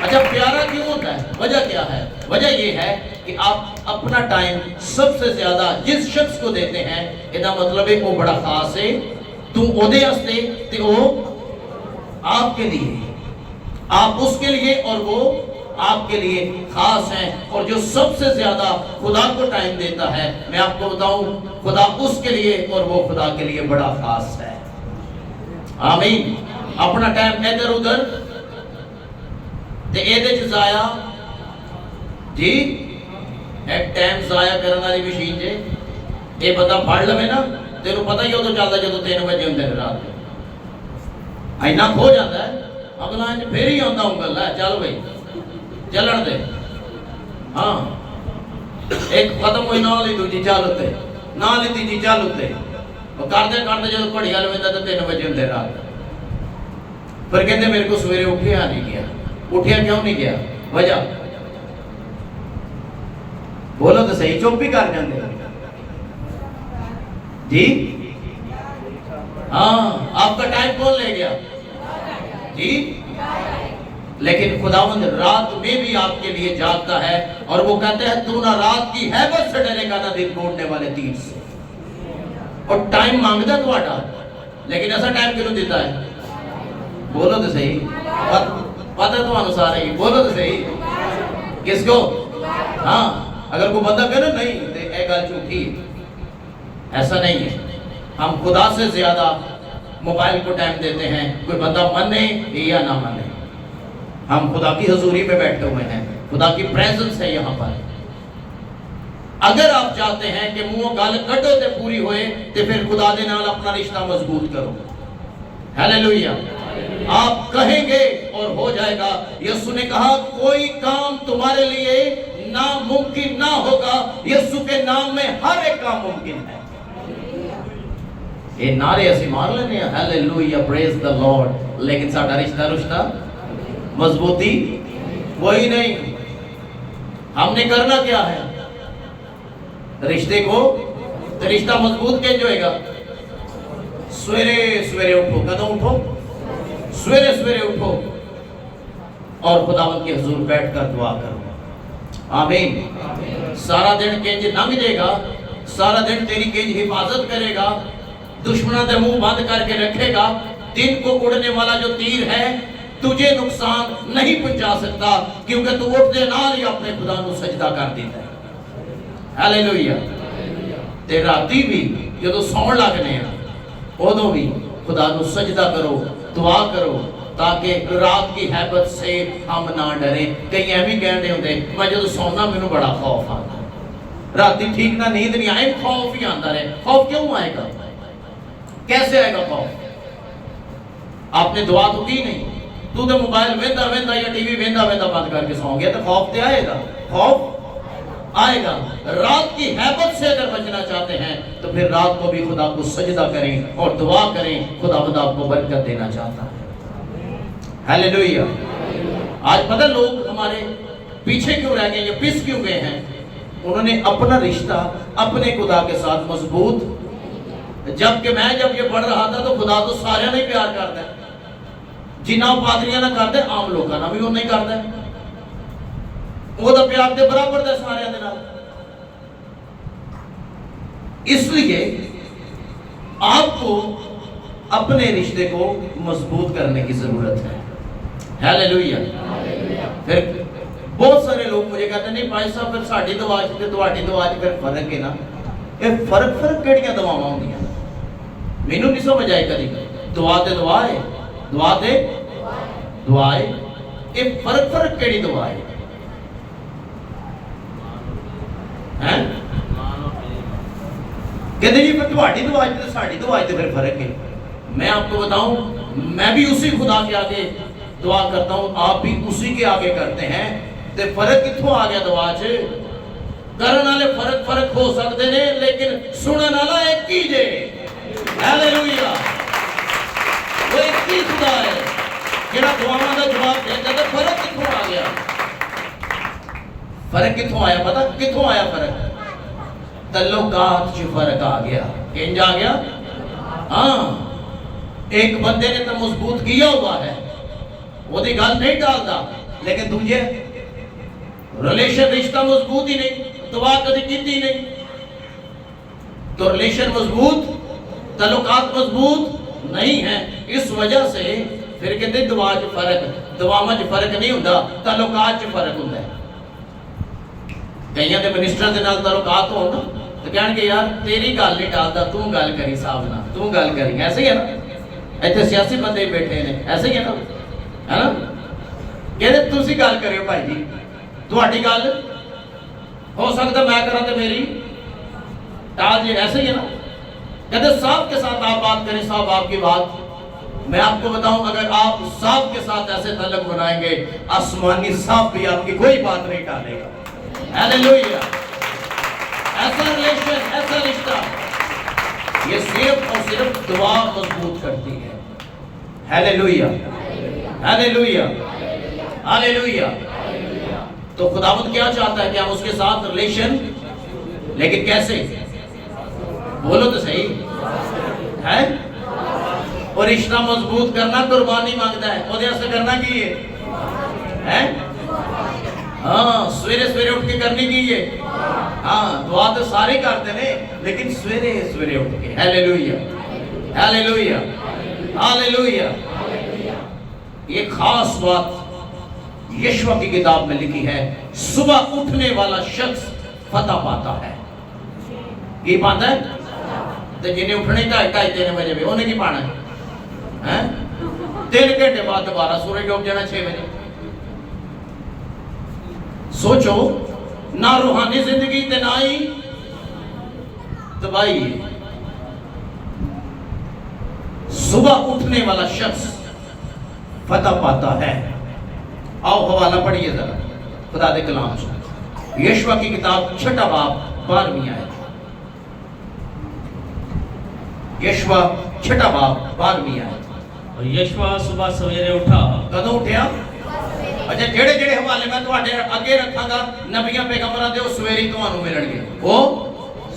اچھا پیارا کیوں ہوتا ہے؟ وجہ کیا ہے؟ وجہ یہ ہے کہ آپ اپنا ٹائم سب سے زیادہ جس شخص کو دیتے ہیں, یہ مطلب ہے وہ بڑا خاص ہے, تم اودے ہستے تے وہ آپ کے لیے, آپ اس کے لیے اور وہ آپ کے لیے خاص ہیں. اور جو سب سے زیادہ خدا کو ٹائم دیتا ہے, میں آپ کو بتاؤں خدا اس کے لیے اور وہ خدا کے لیے بڑا خاص ہے. آمین. اپنا ٹائم ادھر ادھر تے ایدے چ ضائع, جی ایک ٹائم ضائع کرنے والی مشین جے, یہ بندہ پڑھ لوے نا تینوں پتہ ہی ہو تو چلتا جدو 3 بجے ہوندے نے رات کے, اینا کھو جاتا ہے. اگلا پھر ہی آتا ہوں گل ہے, چل بھائی چلن دے. ہاں ایک ختم ہوئی نہ لی دوجی چل اتے, نہ لی تیجی چل اتے, اور کرتے کرتے جدو گھڑی گل ویندا تو 3 بجے ہوندے رات. پھر کہندے میرے کو سویرے اٹھیا نہیں گیا. اٹھیا کیوں نہیں گیا؟ وجہ بولو تو صحیح، چپ بھی کر جاندے جی؟ ہاں، آپ کا ٹائم کون لے گیا جی؟ لیکن خداوند رات میں بھی آپ کے لیے جاگتا ہے، اور وہ کہتے ہیں تو نہ رات کی ہیبت سے ڈرے گا نہ دن کوڑنے والے تیر سے. اور ٹائم مانگتا ہے تھوڑا، لیکن ایسا ٹائم کیوں دیتا ہے؟ بولو تو صحیح، پتہ تو انسار ہے، بولو تو صحیح. کس کو؟ ہاں، اگر کوئی بندہ کہے نہیں تو ایک گل جھوٹی ہے. ایسا نہیں ہے. ہم خدا سے زیادہ موبائل کو ٹائم دیتے ہیں، کوئی بندہ مانے یا نہ مانے. ہم خدا کی حضوری میں بیٹھے ہوئے ہیں، خدا کی پریزنس ہے یہاں پر. اگر آپ چاہتے ہیں کہ منہ گل کٹو تے پوری ہوئے تو پھر خدا دے نال اپنا رشتہ مضبوط کرو. ہیلیلویہ. آپ کہیں گے اور ہو جائے گا. یسوع نے کہا کوئی کام تمہارے لیے ناممکن نہ ہوگا. یسوع کے نام میں ہر ایک کام ممکن ہے. یہ نعرے اسی مار لینے ہیں ہیلیلویہ پریز دا لارڈ، لیکن ساڈا رشتہ مضبوطی کوئی نہیں. ہم نے کرنا کیا ہے؟ رشتے کو رشتہ مضبوط کیسے ہوئے گا؟ سویرے سویرے اٹھو. کدوں اٹھو؟ سویرے سویرے اٹھو اور خداوند کے حضور بیٹھ کر دعا کرو. آمین. سارا دن کنج لنگ جائے گا، سارا دن تیری کنج حفاظت کرے گا، دشمنوں دے منہ بند کر کے رکھے گا. دن کو اڑنے والا جو تیر ہے تجھے نقصان نہیں پہنچا سکتا، کیونکہ تو اٹھ دے نال ہی اپنے خدا نو سجدہ کر دیتا ہے. ہیلیلویہ. تے راتی بھی جدو سون لگنے ہیں ادو بھی خدا نو سجدہ کرو، دعا کرو، تاکہ رات کی حیبت سے ہم نہ ڈریں. کئی ایویں کہنے ہوندے میں جدو سونا مینوں بڑا خوف آتا ہے، راتی ٹھیک نہ نیند نہیں آئے، خوف ہی آتا رہے. خوف کیوں آئے گا؟ کیسے آئے گا خوف؟ آپ نے دعا تو کی نہیں، تو تے موبائل ویندا ویندا یا ٹی وی ویندا ویندا بند کر کے سو گیا، تو خوف تے آئے گا. خوف آئے گا. رات کی حیبت سے اگر بچنا چاہتے ہیں تو پھر رات کو بھی خدا کو سجدہ کریں اور دعا کریں. خداوند آپ کو برکت دینا چاہتا ہے. ہیلیلویہ. آج پتہ لوگ ہمارے پیچھے کیوں رہ گئے یا پس کیوں گئے ہیں؟ انہوں نے اپنا رشتہ اپنے خدا کے ساتھ مضبوط، جبکہ میں جب یہ پڑھ رہا تھا تو خدا تو سارے نہیں پیار کرتا ہے. جنہ پادریاں نہ کرتے عام لوگوں نہ بھی وہ نہیں کرتا ہے. وہ تو پیار دے برابر دے سارے دے نال. اس لیے آپ کو اپنے رشتے کو مضبوط کرنے کی ضرورت ہے. ہیلیلویہ. پھر بہت سارے لوگ مجھے کہتے ہیں نہیں بھائی صاحب پھر ساڈی دعا تے تہاڈی دعا وچ پھر فرق ہے نا. یہ فرق کیڑیاں دعاواں ہوندیاں؟ مینوں نہیں سمجھ آئی کدی. دعا تے دعا ہے، دعا تے دعا ہے. یہ فرق کیڑی دعا ہے؟ کہتے جی پھر تہاڈی دعا تے ساڈی دعا تے پھر فرق ہے. میں آپ کو بتاؤں، میں بھی اسی خدا کے آگے دعا کرتا ہوں، آپ بھی اسی کے آگے کرتے ہیں. تے فرق کتھوں آ گیا دعا چ؟ کرن والے فرق ہو سکتے نے، لیکن سنن والا ایک ہی جے. ہیلیلویہ. وہ ایک ہی خدا ہے جڑا دعاواں دا جواب دیندا. تے فرق کتھوں آ گیا؟ فرق کتھوں آیا؟ پتہ کتھوں آیا فرق؟ تعلقات چ فرق آ گیا. کنج آ گیا؟ ہاں. ایک بندے نے تو مضبوط کیا ہوا ہے، وہ دی گل نہیں ڈالتا، لیکن دوجے ریلیشن رشتہ مضبوط ہی نہیں، دعا کدی کیتی نہیں. تو ریلیشن مضبوط، تعلقات مضبوط نہیں ہیں. اس وجہ سے پھر کہتے دعا چ فرق، دعا چ فرق نہیں ہوندا، تعلقات چ فرق ہوندا ہے. کئیاں دے منسٹر دے نال تعلقات ہون نا تو کہن گے یار تیری گل نہیں ڈالدا، تو گل کری صاحب نال، تو گل کری. ایسے ہی ہے نا. ایتھے سیاسی بندے بیٹھے نے، ایسے ہی ہے نا، ہے نا. کہتے تسی گل کریو بھائی جی، تہاڈی گل ہو سکتا میں کراں تے میری ٹال جی. ایسے ہی ہے نا. کہتے صاحب کے ساتھ آپ بات کریں، صاحب آپ کی بات. میں آپ کو بتاؤں اگر آپ صاحب کے ساتھ ایسے تعلق بنائیں گے، آسمانی صاحب بھی آپ کی کوئی بات نہیں ٹالے گا. ہیلیلویہ. ایسا ریلیشن، ایسا رشتہ، یہ صرف اور صرف دعا مضبوط کرتی ہے. ہیلیلویہ. ہیلیلویہ. ہیلیلویہ. تو خداوند کیا چاہتا ہے کہ ہم اس کے ساتھ ریلیشن، لیکن کیسے؟ بولو تو صحیح ہے۔ اور رشتہ مضبوط کرنا قربانی مانگتا ہے، وہ ایسا کرنا کی ہے، ہاں سویرے سویرے اٹھ کے کرنی کی ہے، ہاں دعا تو سارے کرتے ہیں لیکن سویرے سویرے اٹھ کے۔ Hallelujah hallelujah hallelujah. یہ خاص بات یشوع کی کتاب میں لکھی ہے، صبح اٹھنے والا شخص فتح پاتا ہے۔ یہ پاتا ہے تو جنہیں اٹھنے کا 2:30 بجے بھی انہیں کی پانا ہے، 3 گھنٹے بعد دوبارہ سورج ڈوب جانا 6 بجے۔ سوچو، نہ روحانی زندگی تے نہ ہی تباہی ہے۔ صبح اٹھنے والا شخص فتح پاتا ہے۔ آؤ حوالہ پڑھیے ذرا خدا دے کلام سے، یشوع کی کتاب 6 باب 12ویں آیت۔ یشوع 6 باب 12ویں آیت۔ اور یشوع صبح سویرے اٹھا۔ کدوں اٹھیا؟ اچھا جڑے جڑے حوالے میں تواڈے اگے رکھاں گا نبیاں پیغمبراں دے، او سویرے تانوں ملن گے۔ وہ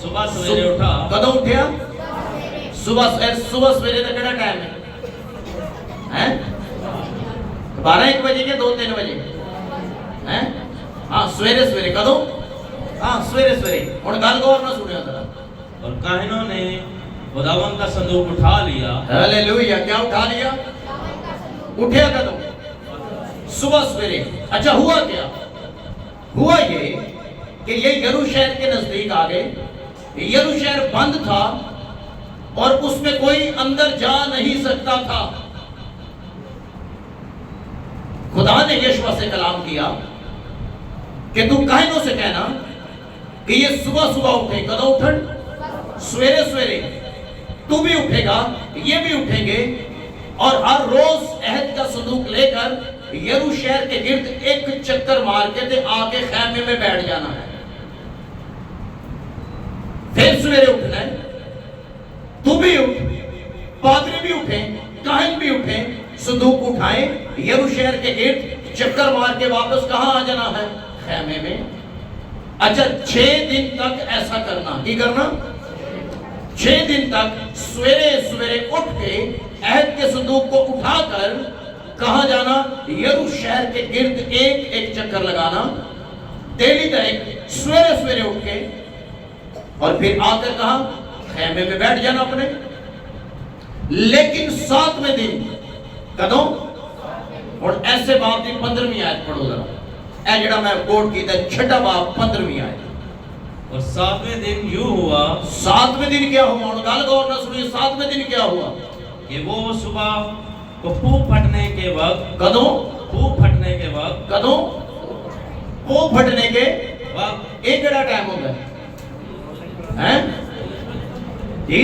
صبح سویرے اٹھا۔ کدوں اٹھیا؟ صبح سویرے دا کیڑا ٹائم ہے؟ 12-1 بجے کے 2-3 بجے؟ ہاں سویرے سویرے کدوں؟ ہاں سویرے سویرے۔ ہن گل غور نہ سنیا ذرا۔ اور کاہنوں نے خداوند کا صندوق اٹھا لیا۔ ہیلیلویا۔ کیا اٹھا لیا؟ اٹھیا کدوں؟ صبح سویرے۔ اچھا ہوا کیا؟ ہوا یہ کہ یہ یروشلم کے نزدیک آ گئے۔ یروشلم بند تھا اور اس میں کوئی اندر جا نہیں سکتا تھا۔ خدا نے یشوع سے کلام کیا کہ تم کاہنوں سے کہنا کہ یہ صبح صبح اٹھیں۔ کدوں اٹھن؟ سویرے سویرے۔ تو بھی اٹھے گا، یہ بھی اٹھیں گے، اور ہر روز عہد کا صندوق لے کر یروشلم کے گرد ایک چکر مار کے تے آ کے خیمے میں بیٹھ جانا ہے۔ پھر سویرے اٹھنا ہے۔ تو بھی اٹھ، پادری بھی اٹھیں، کاہن بھی اٹھیں، صندوق اٹھائیں، یروشلم کے گرد چکر مار کے واپس کہاں آ جانا ہے؟ خیمے میں۔ اچھا 6 دن تک ایسا کرنا۔ کی کرنا؟ 6 دن تک سویرے سویرے اٹھ کے عہد کے صندوق کو اٹھا کر کہاں جانا؟ یروشلم کے گرد ایک چکر لگانا، ڈیلی کا ایک، سویرے سویرے اٹھ کے، اور پھر آ کر کہاں؟ خیمے میں بیٹھ جانا اپنے۔ لیکن 7ویں دن کدوں؟ اور ایسے باب دی 15ویں آیت پڑھو ذرا، اے جڑا میں کوٹ کیتا 6 باب 15ویں آیت۔ اور 7ویں دن یوں ہوا۔ 7ویں دن کیا ہوا؟ اور گل غور نہ سنیے، 7ویں دن کیا ہوا؟ کہ وہ صبح کو پھو پھٹنے کے وقت۔ کدوں؟ پھو پھٹنے کے وقت۔ کدوں؟ پھو پھٹنے کے وقت۔ ایک کیڑا ٹائم ہوتا ہے؟ جی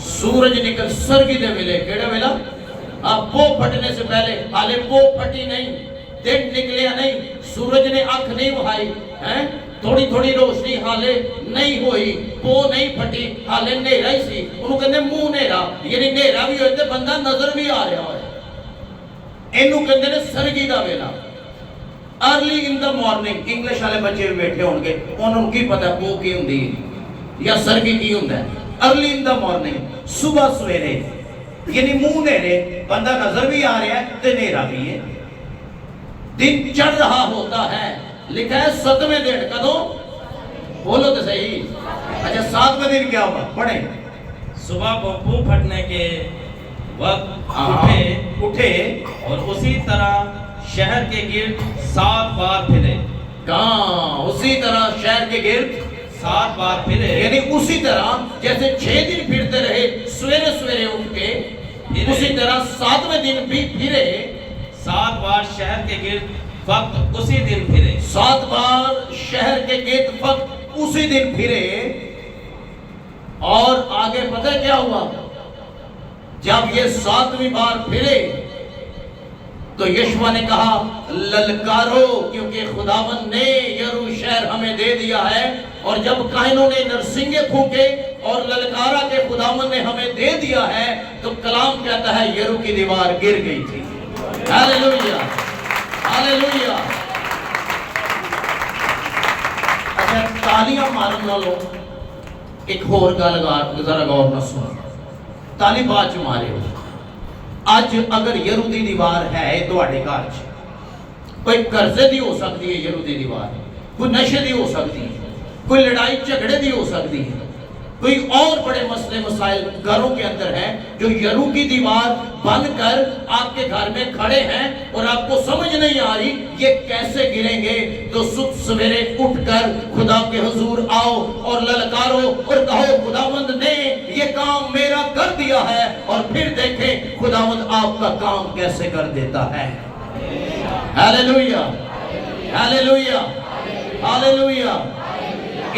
سورج نکل سرگی دے ویلے، کیڑا ویلا؟ پھو پھٹنے سے پہلے، حالے پھو پھٹی نہیں، دن نکلیا نہیں، سورج نے آنکھ نہیں وہائی، تھوڑی تھوڑی روشنی حالے نہیں ہوئی، پو نہیں پھٹی، حالے نیرہ ہی سی، انہوں کہتے ہیں منہ نیرہ، یعنی نیرہ بھی ہوئے تھے، بندہ نظر بھی آ رہا ہوئے۔ انہوں کہتے ہیں سرگی دا ویلا، early in the morning. English والے بچے بھی بیٹھے ہوں گے، انہوں کی پتہ پو کی ہوں دی یا سرگی کی ہوں ہے۔ ارلی ان دا مارننگ، صبح سویرے، یعنی منہ نیرے، بندہ نظر بھی آ رہا ہے تے نیرہ بھی ہے، دن چڑھ رہا ہوتا ہے۔ لکھا ہے 7ویں دن کدوں؟ بولو تو صحیح۔ اچھا 7ویں دن کیا ہوا؟ پڑھیں۔ صبح کو پھو پھٹنے کے وقت اٹھے اور اسی طرح شہر کے گرد 7 بار پھرے۔ کہاں؟ اسی طرح شہر کے گرد 7 بار پھرے، یعنی اسی طرح جیسے 6 دن پھرتے رہے سویرے سویرے اٹھ کے، اسی طرح 7ویں دن بھی پھرے۔ 7 بار شہر کے گرد وقت اسی دن پھرے۔ 7 بار شہر کے گرد وقت اسی دن پھرے۔ اور آگے پتہ کیا ہوا؟ جب یہ 7ویں بار پھرے تو یشوع نے کہا للکارو، کیونکہ خداوند نے یروشلم ہمیں دے دیا ہے۔ اور جب کاہنوں نے نرسنگے پھونکے اور للکارا کہ خداوند نے ہمیں دے دیا ہے، تو کلام کہتا ہے یرو کی دیوار گر گئی تھی۔ ہاللیلویہ ہاللیلویہ۔ ਤਾਲੀਆਂ ਮਾਰਨ ਨਾਲੋਂ ਇੱਕ ਹੋਰ ਗੱਲ ਜ਼ਰਾ ਗੌਰ ਨਾਲ ਸੁਣੋ। ਤਾਲੀ ਬਾਅਦ ਚ ਮਾਰਿਓ। ਅੱਜ ਅਗਰ ਯਰੂ ਦੀ ਦੀਵਾਰ ਹੈ ਤੁਹਾਡੇ ਘਰ 'ਚ, ਕੋਈ ਕਰਜ਼ੇ ਦੀ ਹੋ ਸਕਦੀ ਹੈ ਯਰੂ ਦੀ ਦੀਵਾਰ, کوئی نشے دی ہو سکتی ہے، کوئی لڑائی جھگڑے دی ہو سکتی ہے، کوئی اور بڑے مسئلے مسائل گھروں کے اندر ہیں جو یرو کی دیوار بن کر آپ کے گھر میں کھڑے ہیں اور آپ کو سمجھ نہیں آ رہی یہ کیسے گریں گے، تو صبح سویرے اٹھ کر خدا کے حضور آؤ اور للکارو اور کہو خداوند نے یہ کام میرا کر دیا ہے، اور پھر دیکھیں خداوند آپ کا کام کیسے کر دیتا ہے۔ Hallelujah, hallelujah, hallelujah.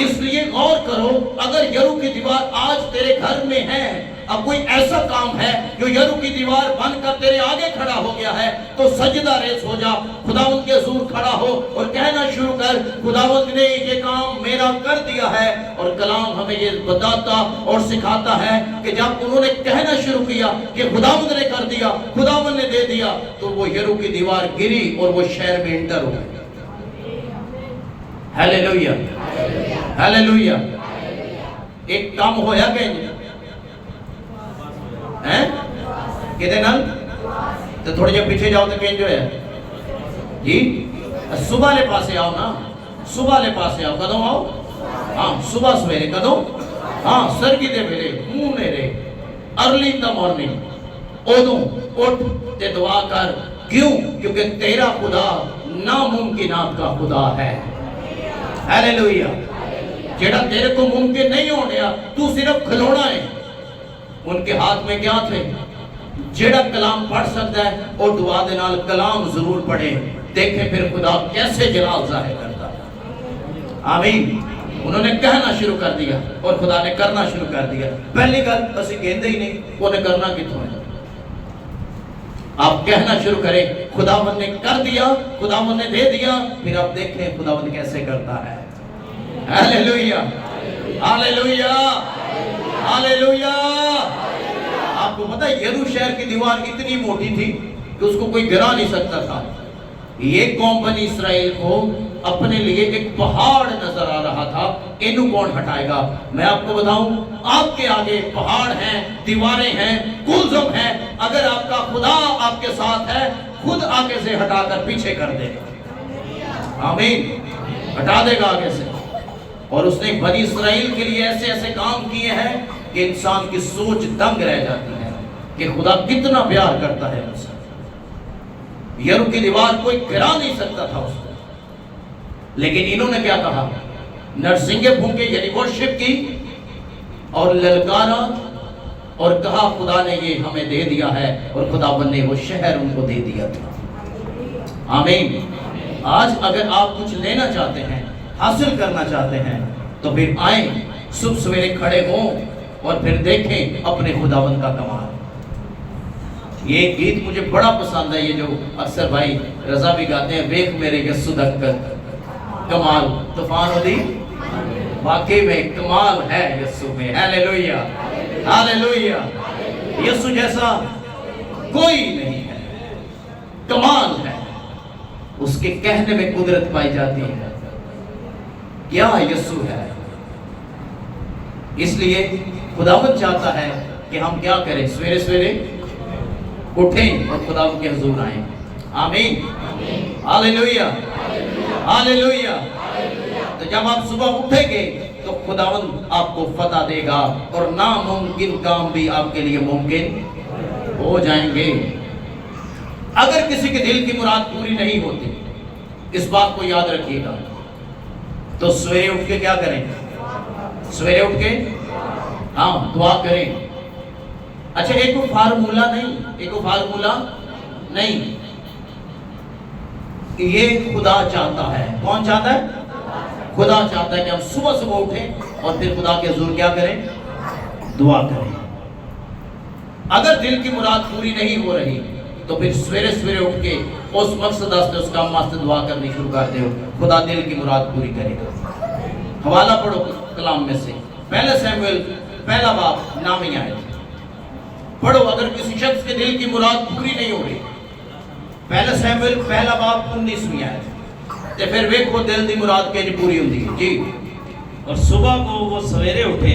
اس لیے غور کرو، اگر یرو کی دیوار آج تیرے گھر میں ہے، اب کوئی ایسا کام ہے جو یرو کی دیوار بن کر تیرے آگے کھڑا ہو گیا ہے، تو سجدہ ریز ہو جا، خداوند کے حضور کھڑا ہو اور کہنا شروع کر خداوند نے یہ کام میرا کر دیا ہے۔ اور کلام ہمیں یہ بتاتا اور سکھاتا ہے کہ جب انہوں نے کہنا شروع کیا کہ خداوند نے کر دیا، خداوند نے دے دیا، تو وہ یرو کی دیوار گری اور وہ شہر میں انٹر ہو گئی۔ Hallelujah, hallelujah. ایک کام ہویا کہ کہتے نال تو تھوڑے جب پیچھے جاؤ تو کہیں جو ہے جی صبح لے پاسے آؤ نا، صبح لے پاسے آؤ، کدوں آؤ؟ ہاں صبح سویرے، کدوں؟ ہاں سرگی دے میرے منہ میرے ارلی ان دا مارننگ، ادوں اٹھ تے دعا کر۔ کیوں؟ کیونکہ تیرا خدا ناممکنات کا خدا ہے۔ ہیلیلویا۔ جیڑا تیرے کو ممکن نہیں ہو گیا، تو صرف کھلونا ہے۔ ان کے ہاتھ میں کیا تھے؟ جیڑا کلام پڑھ سکتا ہے اور دعا دے نال کلام ضرور پڑھے، دیکھیں پھر خدا کیسے جلال ظاہر کرتا ہے۔ آمین۔ انہوں نے کہنا شروع کر دیا اور خدا نے کرنا شروع کر دیا۔ پہلی گل اسی کہندے ہی نہیں، وہ نے کرنا کتوں ہے؟ آپ کہنا شروع کریں خداوند نے کر دیا، خداوند نے دے دیا، پھر آپ دیکھیں خداوند کیسے کرتا ہے۔ Hallelujah, hallelujah, hallelujah. آپ کو پتہ ہے یرو شہر کی دیوار اتنی موٹی تھی کہ اس کو کوئی گرا نہیں سکتا تھا۔ یہ قوم بنی اسرائیل کو اپنے لیے ایک پہاڑ نظر آ رہا تھا، انہوں کون ہٹائے گا؟ میں آپ کو بتاؤں، آپ کے آگے پہاڑ ہیں، دیواریں ہیں، کلزم ہیں، اگر آپ کا خدا آپ کے ساتھ ہے، خود آگے سے ہٹا کر پیچھے کر دے گا۔ آمین، ہٹا دے گا آگے سے۔ اور اس نے بنی اسرائیل کے لیے ایسے ایسے کام کیے ہیں کہ انسان کی سوچ دنگ رہ جاتی ہے کہ خدا کتنا پیار کرتا ہے انسان۔ یرو کی دیوار کوئی گرا نہیں سکتا تھا اس کو، لیکن انہوں نے کیا کہا؟ نرسنگے پھونکے، یعنی ورشپ کی اور للکارا اور کہا خدا نے یہ ہمیں دے دیا ہے، اور خداوند نے وہ شہر ان کو دے دیا تھا۔ آمین۔ آج اگر آپ کچھ لینا چاہتے ہیں، حاصل کرنا چاہتے ہیں، تو پھر آئیں، صبح سویرے کھڑے ہوں اور پھر دیکھیں اپنے خداوند کا کمال۔ یہ گیت مجھے بڑا پسند ہے، یہ جو اکثر بھائی رضا بھی گاتے ہیں، ویکھ میرے یسو دکر کمال طوفان ہو دی، واقعی میں کمال ہے یسو میں۔ Hallelujah, hallelujah. یسو جیسا کوئی نہیں ہے، کمال ہے، اس کے کہنے میں قدرت پائی جاتی ہے۔ کیا یسو ہے؟ اس لیے خداوند چاہتا ہے کہ ہم کیا کریں؟ سویرے سویرے اٹھیں اور خداوند کے حضور آئیں۔ آمین، ہیلیلویا، ہیلیلویا۔ تو جب آپ صبح اٹھیں گے تو خداوند آپ کو فتح دے گا، اور ناممکن کام بھی آپ کے لیے ممکن ہو جائیں گے۔ اگر کسی کے دل کی مراد پوری نہیں ہوتی، اس بات کو یاد رکھیے گا، تو سویرے اٹھ کے کیا کریں؟ سویرے اٹھ کے ہاں دعا کریں۔ اچھا، ایک کو فارمولہ نہیں، ایک کو فارمولہ نہیں، یہ خدا چاہتا ہے۔ کون چاہتا ہے؟ خدا چاہتا ہے کہ ہم صبح صبح اٹھیں اور پھر خدا کے حضور کیا کریں؟ دعا کریں۔ اگر دل کی مراد پوری نہیں ہو رہی تو پھر سویرے سویرے اٹھ کے اس مقصد واسطے، اس کام واسطے دعا کرنی شروع کر دے، خدا دل کی مراد پوری کرے گا۔ حوالہ پڑھو کلام میں سے، پہلے سیموئیل پہلا باب نامی آیت پڑھو۔ اگر کسی شخص کے دل کی مراد پوری نہیں ہو رہی، پہلا سیموئیل پہلا باب 19ویں آیت، تے پھر ویکھو دل دی مراد کیجی پوری ہوندی ہے۔ جی اور صبح کو وہ سویرے اٹھے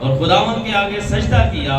اور خداوند کے آگے سجدہ کیا.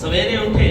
سویرے اٹھے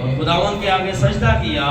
اور خداوند کے آگے سجدہ کیا.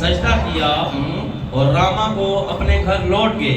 سجدہ کیا اور راما کو اپنے گھر لوٹ گئے.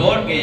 لوٹ گئے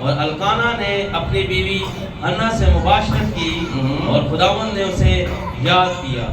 اور الکانا نے اپنی بیوی ہنا سے مباشرت کی اور خداوند نے اسے یاد کیا.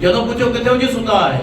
ਜਦੋਂ ਪੁੱਛੋ ਕਿੱਥੇ ਹੋ ਜੀ ਸੁੱਤਾ ਹੈ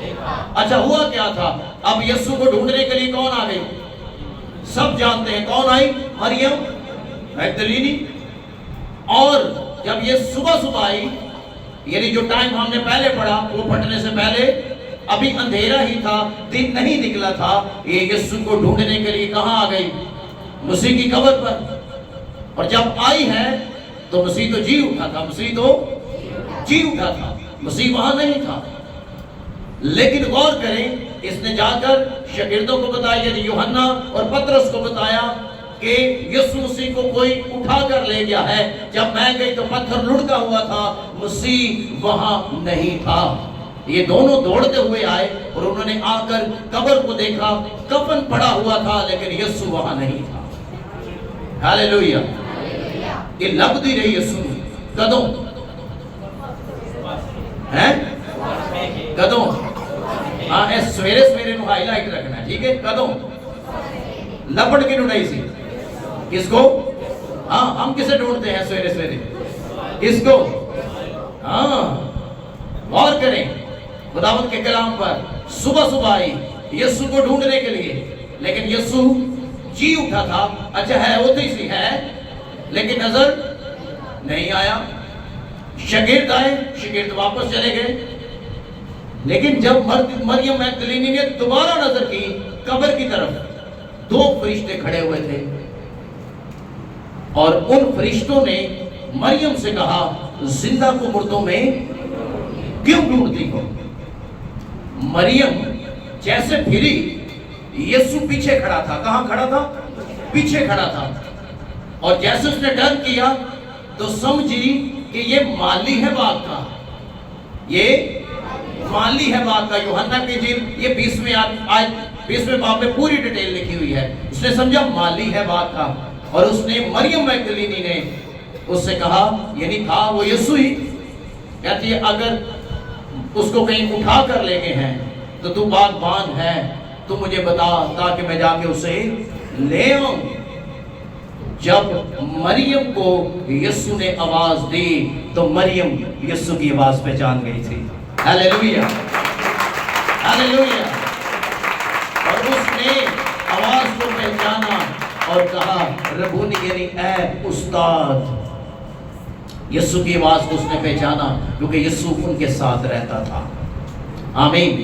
اچھا ہوا کیا تھا؟ اب یسوع کو ڈھونڈنے کے لیے کون آ گئی؟ سب جانتے ہیں کون آئی؟ مریم مگدلینی۔ اور جب یہ صبح آئی، یعنی جو ٹائم ہم نے پہلے پڑھا وہ پھٹنے سے پہلے ابھی اندھیرا ہی تھا، دن نہیں نکلا تھا، یہ یسوع کو ڈھونڈنے کے لیے کہاں آ گئی؟ مسیح کی قبر پر۔ اور جب آئی ہے تو مسیح تو جی اٹھا تھا، مسیح تو جی اٹھا تھا، مسیح وہاں نہیں تھا۔ لیکن غور کریں، اس نے جا کر شاگردوں کو بتایا، یعنی یوحنا اور پترس کو بتایا کہ یسوع مسیح کو کوئی اٹھا کر لے گیا ہے۔ جب میں گئی تو پتھر لڑکا ہوا تھا، مسیح وہاں نہیں تھا۔ یہ دونوں دوڑتے ہوئے آئے اور انہوں نے آ کر قبر کو دیکھا، کفن پڑا ہوا تھا لیکن یسوع وہاں نہیں تھا۔ ہاللیلویہ۔ یہ لبدی رہی یسوع کدوں ہیں؟ کدوں؟ ہاں اس سویرے سویرے نو ہائی لائٹ رکھنا ہے، ٹھیک ہے؟ کدوں لپڑ کے ڈھونڈائی سی کس کو؟ ہاں ہم کسے ڈھونڈتے ہیں سویرے سویرے؟ کس کو؟ ہاں غور کریں خداوند کے کلام پر۔ صبح آئی یسوع کو ڈھونڈنے کے لیے، لیکن یسوع جی اٹھا تھا۔ اچھا ہے وہ تھی سی ہے لیکن نظر نہیں آیا۔ شاگرد آئے، شاگرد واپس چلے گئے، لیکن جب مریم مگدلینی نے دوبارہ نظر کی قبر کی طرف، دو فرشتے کھڑے ہوئے تھے اور ان فرشتوں نے مریم سے کہا زندہ کو مردوں میں کیوں ڈھونڈتی ہو؟ مریم جیسے پھری، یسوع پیچھے کھڑا تھا۔ کہاں کھڑا تھا؟ پیچھے کھڑا تھا۔ اور جیسے اس نے ٹرن کیا تو سمجھی کہ یہ مالی ہے بات کا، یہ مالی ہے بات کا۔ یوحنا کی انجیل یہ 20ویں باب میں پوری ڈیٹیل لکھی ہوئی ہے۔ اس نے سمجھا مالی ہے بات کا، اور اس نے مریم مگدلینی نے اس سے کہا، یعنی تھا وہ یسوع ہی، کہتی ہے اگر اس کو کہیں اٹھا کر لے گئے ہیں تو تو باغبان ہے، تو مجھے بتا تاکہ میں جا کے اسے لے آؤں۔ جب مریم کو یسوع نے آواز دی تو مریم یسوع کی آواز پہچان گئی تھی۔ ہاللیلویہ، ہاللیلویہ۔ اور اس نے آواز کو پہچانا اور کہا ربونی، یعنی اے استاد۔ یسوع کی آواز کو اس نے پہچانا کیونکہ یسوع ان کے ساتھ رہتا تھا۔ آمین۔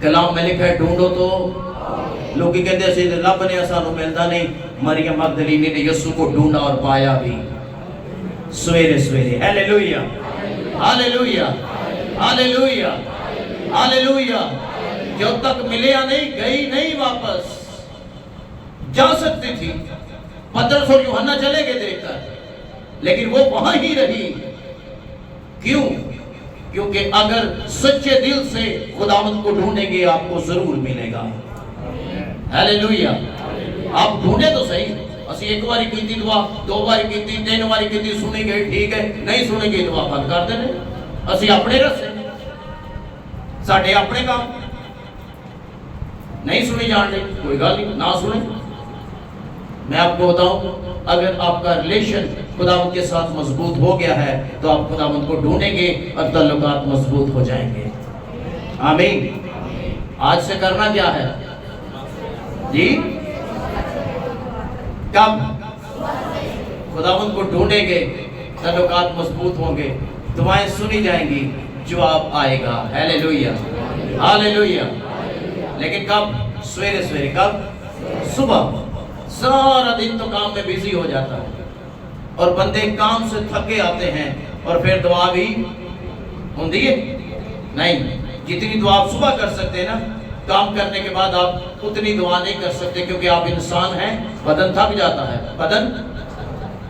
کلام میں لکھا ہے ڈھونڈو تو لوگ کہتے ہیں سیدھے لب نے سانو ملتا نہیں۔ مریم مگدلینی نے یسوع کو ڈھونڈا اور پایا بھی سویرے سویرے۔ ہاللیلویہ، ہاللیلویہ، ہاللیلویہ، ہاللیلویہ۔ جب تک ملیا نہیں، گئی نہیں واپس، جا سکتی تھی۔ پترس اور یوحنا چلے گئے دیکھ کر، لیکن وہ وہاں ہی رہی۔ کیوں؟ کیونکہ اگر سچے دل سے خداوند کو ڈھونڈیں گے آپ کو ضرور ملے گا۔ ہاللیلویہ۔ آپ ڈھونڈے تو صحیح۔ اسی ایک باری کیتی دعا، دو باری کیتی، تین باری کیتی، سنیں گے ٹھیک ہے، نہیں سنیں گے دعا بند کر دینے۔ اسی اپنے رسے، ساڑھے اپنے کام، نہیں سنی جان لیں کوئی گل نہیں، نہ سنیں۔ میں آپ کو بتاؤں، اگر آپ کا ریلیشن خداوند کے ساتھ مضبوط ہو گیا ہے تو آپ خداوند کو ڈھونڈیں گے اور تعلقات مضبوط ہو جائیں گے۔ آمین۔ آج سے کرنا کیا ہے جی؟ کب؟ خداوند کو ڈھونڈیں گے، تعلقات مضبوط ہوں گے، دعائیں سنی جائیں گی، جواب آئے گا۔ ہاللیلویہ، ہاللیلویہ۔ لیکن کب؟ سویرے سویرے۔ کب؟ صبح۔ سارا دن تو کام میں بیزی ہو جاتا ہے اور بندے کام سے تھکے آتے ہیں اور پھر دعا بھی ہوندی ہے نہیں۔ جتنی دعا آپ صبح کر سکتے ہیں نا، کام کرنے کے بعد آپ اتنی دعا نہیں کر سکتے، کیونکہ آپ انسان ہیں، بدن تھک جاتا ہے، بدن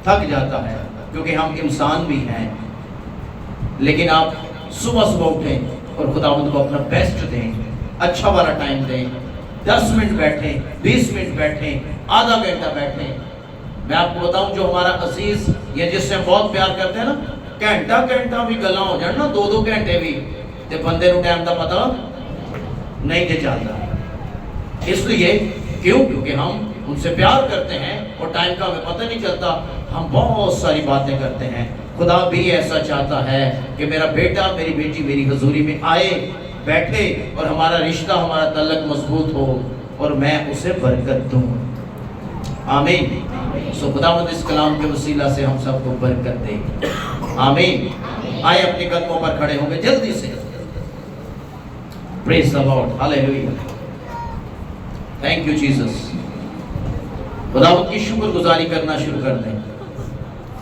تھک جاتا ہے کیونکہ ہم انسان بھی ہیں۔ لیکن آپ صبح اٹھیں اور خداوند کو اپنا بیسٹ دیں، اچھا والا ٹائم دیں، 10 منٹ بیٹھیں، 20 منٹ بیٹھیں، آدھا گھنٹہ بیٹھیں۔ میں آپ کو بتاؤں جو ہمارا عزیز یا جس سے بہت پیار کرتے ہیں نا، گھنٹہ بھی گلاں ہو جان نا، 2 گھنٹے بھی، تے بندے نو ٹائم دا پتہ نہیں دے جاتا۔ اس لیے کیونکہ ہم ان سے پیار کرتے ہیں اور ٹائم کا ہمیں پتہ نہیں چلتا، ہم بہت ساری باتیں کرتے ہیں۔ خدا بھی ایسا چاہتا ہے کہ میرا بیٹا میری بیٹی میری حضوری میں آئے، بیٹھے اور ہمارا رشتہ ہمارا تعلق مضبوط ہو اور میں اسے برکت دوں. آمین. سو خداوند اس کلام کے وسیلہ سے ہم سب کو برکت دے. آمین. آئے اپنے قدموں پر کھڑے ہوں گے جلدی سے. Praise the lord. Hallelujah. Thank you Jesus. خداوند کی شکر گزاری کرنا شروع کر دیں.